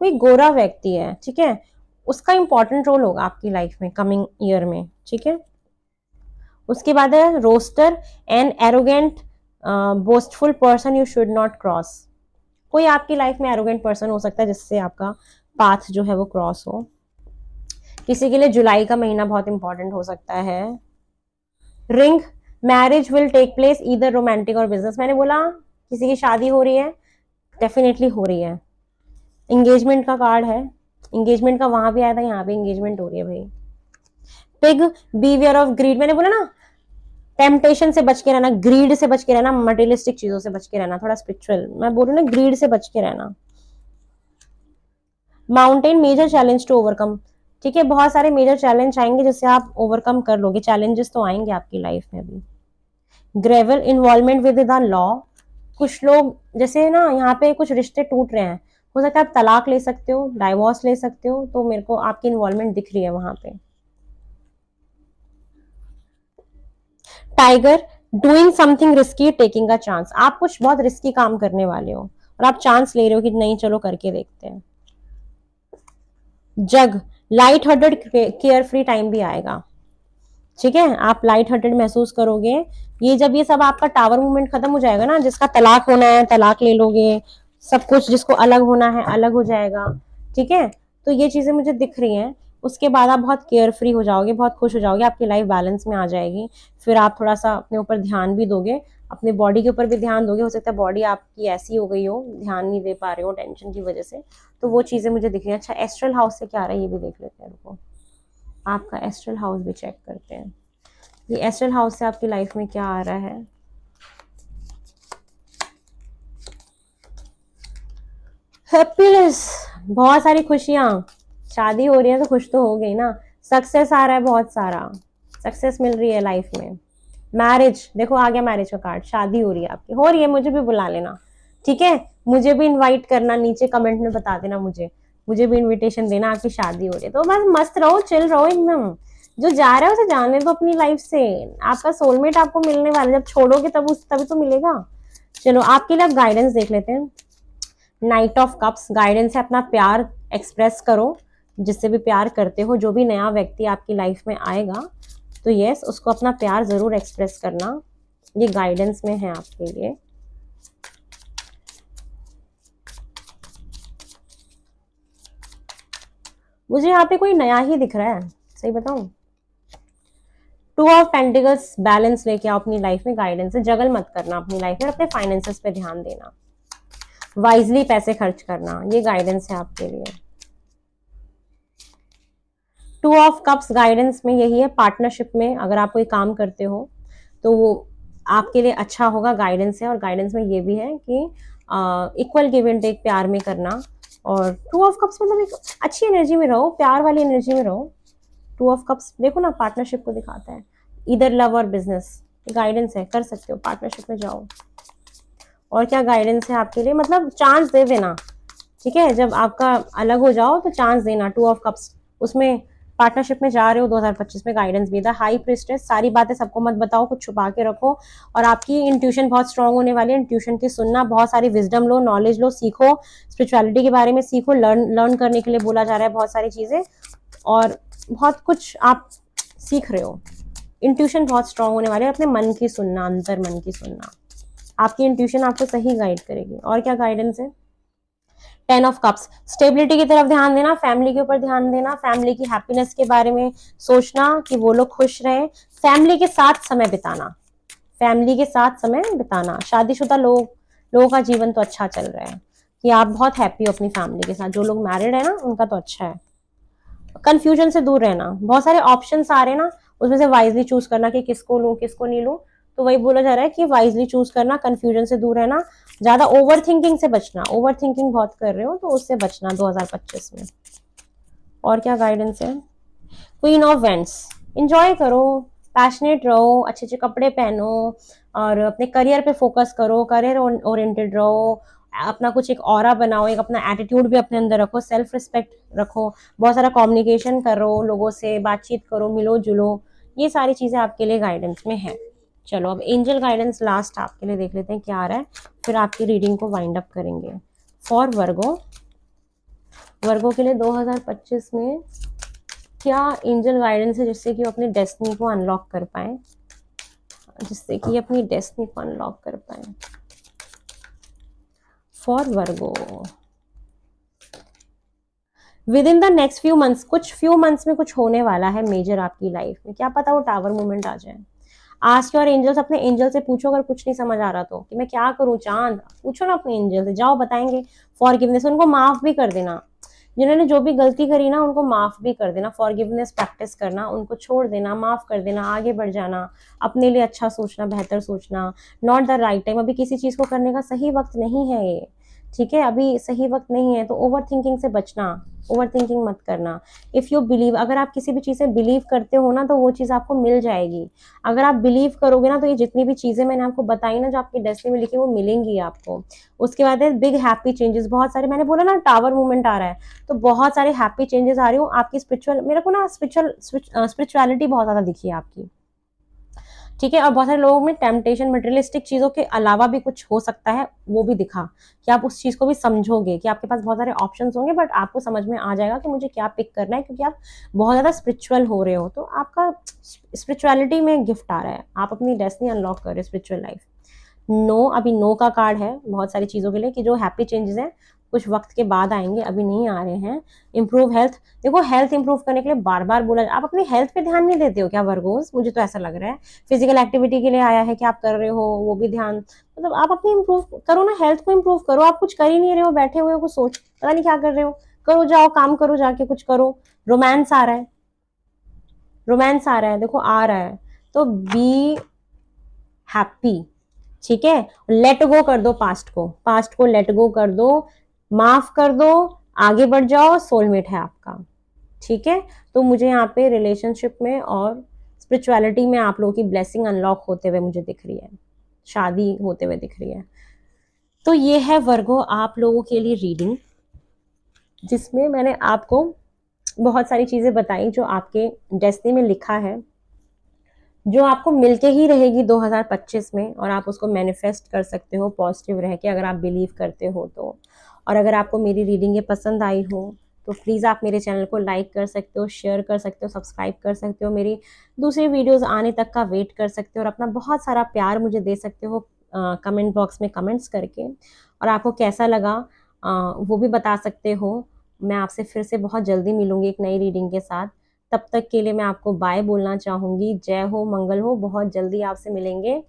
कोई गोरा व्यक्ति है, ठीक है, उसका इंपॉर्टेंट रोल होगा आपकी लाइफ में कमिंग ईयर में, ठीक है। उसके बाद है rooster, and arrogant boastful person you should not cross, कोई आपकी लाइफ में एरोगेंट पर्सन हो सकता है जिससे आपका पाथ जो है वो क्रॉस हो। किसी के लिए जुलाई का महीना बहुत इंपॉर्टेंट हो सकता है। Ring, marriage will take place either romantic और बिजनेस, मैंने बोला किसी की शादी हो रही है, डेफिनेटली हो रही है। एंगेजमेंट का कार्ड है, एंगेजमेंट का वहां भी आया था, यहाँ पे एंगेजमेंट हो रही है भाई। पिग, बीवियर ऑफ ग्रीड, मैंने बोला ना टेम्पटेशन से बच के रहना, ग्रीड से बच के रहना, मटेरियलिस्टिक चीजों से बच के रहना, थोड़ा स्पिरिचुअल, मैं बोल रही हूँ ना, ग्रीड से बच के रहना। Mountain, major challenge to overcome, ठीक है, बहुत सारे मेजर चैलेंज आएंगे जिससे आप ओवरकम कर लोगे, चैलेंजेस तो आएंगे आपकी लाइफ में भी। Gravel, involvement with the law, कुछ लोग जैसे ना यहाँ पे कुछ रिश्ते टूट रहे हैं, हो सकता है आप तलाक ले सकते हो, डाइवोर्स ले सकते हो, तो मेरे को आपकी इन्वॉल्वमेंट दिख रही है वहां पे। Tiger, doing something risky, taking a chance, आप कुछ बहुत रिस्की काम करने वाले हो और आप चांस ले रहे हो कि नहीं चलो करके देखते हैं। जग, light hearted care free time भी आएगा, ठीक है, आप लाइट हार्टेड महसूस करोगे। ये जब ये सब आपका टावर मूवमेंट खत्म हो जाएगा ना, जिसका तलाक होना है तलाक ले लोगे, सब कुछ जिसको अलग होना है अलग हो जाएगा, ठीक है, तो ये चीजें मुझे दिख रही हैं। उसके बाद आप बहुत केयर फ्री हो जाओगे, बहुत खुश हो जाओगे, आपकी लाइफ बैलेंस में आ जाएगी। फिर आप थोड़ा सा अपने ऊपर ध्यान भी दोगे, अपने बॉडी के ऊपर भी ध्यान दोगे, हो सकता है बॉडी आपकी ऐसी हो गई हो, ध्यान नहीं दे पा रहे हो टेंशन की वजह से, तो वो चीजें मुझे दिख रही हैं। अच्छा एस्ट्रल हाउस से क्या आ रहा है ये भी देख लेते हैं, रुको आपका एस्ट्रल हाउस भी चेक करते हैं, ये एस्ट्रल हाउस से आपकी लाइफ में क्या आ रहा है। हैप्पीनेस, बहुत सारी खुशियां, शादी हो रही है तो खुश तो हो गई ना, सक्सेस आ रहा है, बहुत सारा सक्सेस मिल रही है लाइफ में। मैरिज, देखो आ गया मैरिज का कार्ड, शादी हो रही है आपकी, हो रही है, मुझे भी बुला लेना, ठीक है, मुझे भी इनवाइट करना, नीचे कमेंट में बता देना मुझे भी इनविटेशन देना, आपकी शादी हो रही है तो बस मस्त रहो, चिल रहो एकदम, जो जा रहा है उसे जाने दो अपनी लाइफ से, आपका सोलमेट आपको मिलने वाला है, जब छोड़ोगे तभी तो मिलेगा। चलो आपके लिए अब गाइडेंस देख लेते हैं। नाइट ऑफ कप्स, गाइडेंस है अपना प्यार एक्सप्रेस करो, जिससे भी प्यार करते हो, जो भी नया व्यक्ति आपकी लाइफ में आएगा तो यस उसको अपना प्यार जरूर एक्सप्रेस करना, ये गाइडेंस में है आपके लिए। मुझे यहाँ पे कोई नया ही दिख रहा है, सही बताऊं, टू ऑफ पेंटिकल्स, बैलेंस लेके आओ अपनी लाइफ में, गाइडेंस है, जगल मत करना अपनी लाइफ में, अपने फाइनेंसेस पे ध्यान देना, वाइजली पैसे खर्च करना, ये गाइडेंस है आपके लिए। टू ऑफ कप्स गाइडेंस में यही है, पार्टनरशिप में अगर आप कोई काम करते हो तो वो आपके लिए अच्छा होगा, गाइडेंस है। और गाइडेंस में ये भी है कि इक्वल गिव एंड टेक प्यार में करना। और टू ऑफ कप्स मतलब एक अच्छी एनर्जी में रहो, प्यार वाली एनर्जी में रहो। टू ऑफ कप्स देखो ना, पार्टनरशिप को दिखाता है, इधर लव और बिजनेस, गाइडेंस है, कर सकते हो, पार्टनरशिप में जाओ। और क्या गाइडेंस है आपके लिए, मतलब चांस दे देना, ठीक है, जब आपका अलग हो जाओ तो चांस देना। टू ऑफ कप्स उसमें पार्टनरशिप में जा रहे हो 2025 में, गाइडेंस भी था। हाई प्रिस्टेस, सारी बातें सबको मत बताओ, कुछ छुपा के रखो। और आपकी इंट्यूशन बहुत स्ट्रांग होने वाली है, इंट्यूशन की सुनना, बहुत सारी विजडम लो, नॉलेज लो, सीखो, स्पिरिचुअलिटी के बारे में सीखो, लर्न करने के लिए बोला जा रहा है बहुत सारी चीजें, और बहुत कुछ आप सीख रहे हो। इंट्यूशन बहुत स्ट्रांग होने वाली है, अपने मन की सुनना, अंतर मन की सुनना, आपकी इंट्यूशन आपको सही गाइड करेगी। और क्या गाइडेंस है, 10 ऑफ कप्स, स्टेबिलिटी की तरफ ध्यान देना, फैमिली के ऊपर ध्यान देना, फैमिली की हैप्पीनेस के बारे में सोचना कि वो लोग खुश रहे, फैमिली के साथ समय बिताना, फैमिली के साथ समय बिताना। शादीशुदा लोगों का जीवन तो अच्छा चल रहा है कि आप बहुत हैप्पी हो अपनी फैमिली के साथ। जो लोग मैरिड है ना, उनका तो अच्छा है। कंफ्यूजन से दूर रहना, बहुत सारे ऑप्शंस आ रहे हैं ना, उसमें से वाइजली चूज करना कि किसको लूं किसको नहीं लूं। तो वही बोला जा रहा है कि वाइजली चूज करना, कंफ्यूजन से दूर रहना, ज्यादा ओवर थिंकिंग से बचना, ओवर थिंकिंग बहुत कर रहे हो तो उससे बचना 2025 में। और क्या गाइडेंस है, क्वीन ऑफ वेंट्स, इंजॉय करो, पैशनेट रहो, अच्छे अच्छे कपड़े पहनो, और अपने करियर पे फोकस करो, करियर ओरिएंटेड रहो, अपना कुछ एक ऑरा बनाओ, एक अपना एटीट्यूड भी अपने अंदर रखो, सेल्फ रिस्पेक्ट रखो, बहुत सारा कम्युनिकेशन करो, लोगों से बातचीत करो, मिलो जुलो, ये सारी चीजें आपके लिए गाइडेंस में है। चलो अब एंजल गाइडेंस लास्ट आपके लिए देख लेते हैं क्या आ रहा है, फिर आपकी रीडिंग को वाइंड अप करेंगे। फॉर वर्गो, वर्गो के लिए 2025 में क्या एंजल गाइडेंस है जिससे कि वो अपनी डेस्टिनी को अनलॉक कर पाए, जिससे कि अपनी डेस्टिनी को अनलॉक कर पाए। For Virgo with in the next few months, कुछ फ्यू मंथ्स में कुछ होने वाला है मेजर आपकी लाइफ में, क्या पता वो टावर मूवमेंट आ जाए। आस्क योर एंजल्स, अपने एंजल से पूछो अगर कुछ नहीं समझ आ रहा तो, कि मैं क्या करूं चांद, पूछो ना अपने एंजल से, जाओ बताएंगे। फॉरगिवनेस, उनको माफ भी कर देना, जिन्होंने जो भी गलती करी ना उनको माफ भी कर देना, फॉरगिवनेस प्रैक्टिस करना, उनको छोड़ देना, माफ कर देना, आगे बढ़ जाना, अपने लिए अच्छा सोचना, बेहतर सोचना। नॉट द राइट टाइम, अभी किसी चीज को करने का सही वक्त नहीं है ये, ठीक है, अभी सही वक्त नहीं है। तो ओवर थिंकिंग से बचना, ओवर थिंकिंग मत करना। इफ यू बिलीव, अगर आप किसी भी चीज से बिलीव करते हो ना तो वो चीज आपको मिल जाएगी। अगर आप बिलीव करोगे ना तो ये जितनी भी चीजें मैंने आपको बताई ना जो आपकी डेस्टिनी में लिखी वो मिलेंगी आपको। उसके बाद है बिग हैप्पी चेंजेस, बहुत सारे, मैंने बोला ना टावर मूवमेंट आ रहा है, तो बहुत सारे हैप्पी चेंजेस आ रही हूँ आपकी स्पिरिचुअल, मेरे को ना स्पिरिचुअलिटी बहुत ज्यादा दिखी है आपकी, ठीक है। और बहुत सारे लोगों में टेम्पटेशन, मटेरियलिस्टिक चीजों के अलावा भी कुछ हो सकता है, वो भी दिखा कि आप उस चीज को भी समझोगे, कि आपके पास बहुत सारे ऑप्शंस होंगे बट आपको समझ में आ जाएगा कि मुझे क्या पिक करना है, क्योंकि आप बहुत ज्यादा स्पिरिचुअल हो रहे हो, तो आपका स्पिरिचुअलिटी में गिफ्ट आ रहा है, आप अपनी डेस्टिनी अनलॉक कर रहे हो, स्पिरिचुअल लाइफ। नो, अभी नो का कार्ड है बहुत सारी चीजों के लिए, कि जो हैप्पी चेंजेस हैं कुछ वक्त के बाद आएंगे, अभी नहीं आ रहे हैं। इंप्रूव हेल्थ, देखो हेल्थ इंप्रूव करने के लिए बार बार बोला, आप अपनी हेल्थ पे ध्यान नहीं देते हो क्या वर्गोस, मुझे तो ऐसा लग रहा है। फिजिकल एक्टिविटी के लिए आया है कि आप कर रहे हो, वो भी ध्यान, मतलब आप अपनी इंप्रूव करो ना, हेल्थ को इंप्रूव करो। आप कुछ कर ही नहीं रहे हो, बैठे हुए हो, कुछ सोच पता नहीं क्या कर रहे हो, करो, जाओ काम करो, जाके कुछ करो। रोमांस आ रहा है, रोमांस आ रहा है, देखो आ रहा है, तो बी हैप्पी, ठीक है। लेट गो कर दो पास्ट को, पास्ट को लेट गो कर दो, माफ कर दो, आगे बढ़ जाओ, सोलमेट है आपका, ठीक है। तो मुझे यहाँ पे रिलेशनशिप में और स्पिरिचुअलिटी में आप लोगों की ब्लेसिंग अनलॉक होते हुए मुझे दिख रही है, शादी होते हुए दिख रही है। तो ये है वर्गो आप लोगों के लिए रीडिंग, जिसमें मैंने आपको बहुत सारी चीजें बताई जो आपके डेस्टिनी में लिखा है, जो आपको मिलके ही रहेगी 2025 में, और आप उसको मैनिफेस्ट कर सकते हो पॉजिटिव रह के, अगर आप बिलीव करते हो तो। और अगर आपको मेरी रीडिंग ये पसंद आई हो तो प्लीज़ आप मेरे चैनल को लाइक कर सकते हो, शेयर कर सकते हो, सब्सक्राइब कर सकते हो, मेरी दूसरी वीडियोस आने तक का वेट कर सकते हो, और अपना बहुत सारा प्यार मुझे दे सकते हो कमेंट बॉक्स में कमेंट्स करके। और आपको कैसा लगा वो भी बता सकते हो। मैं आपसे फिर से बहुत जल्दी मिलूंगी एक नई रीडिंग के साथ। तब तक के लिए मैं आपको बाय बोलना चाहूंगी। जय हो, मंगल हो, बहुत जल्दी आपसे मिलेंगे।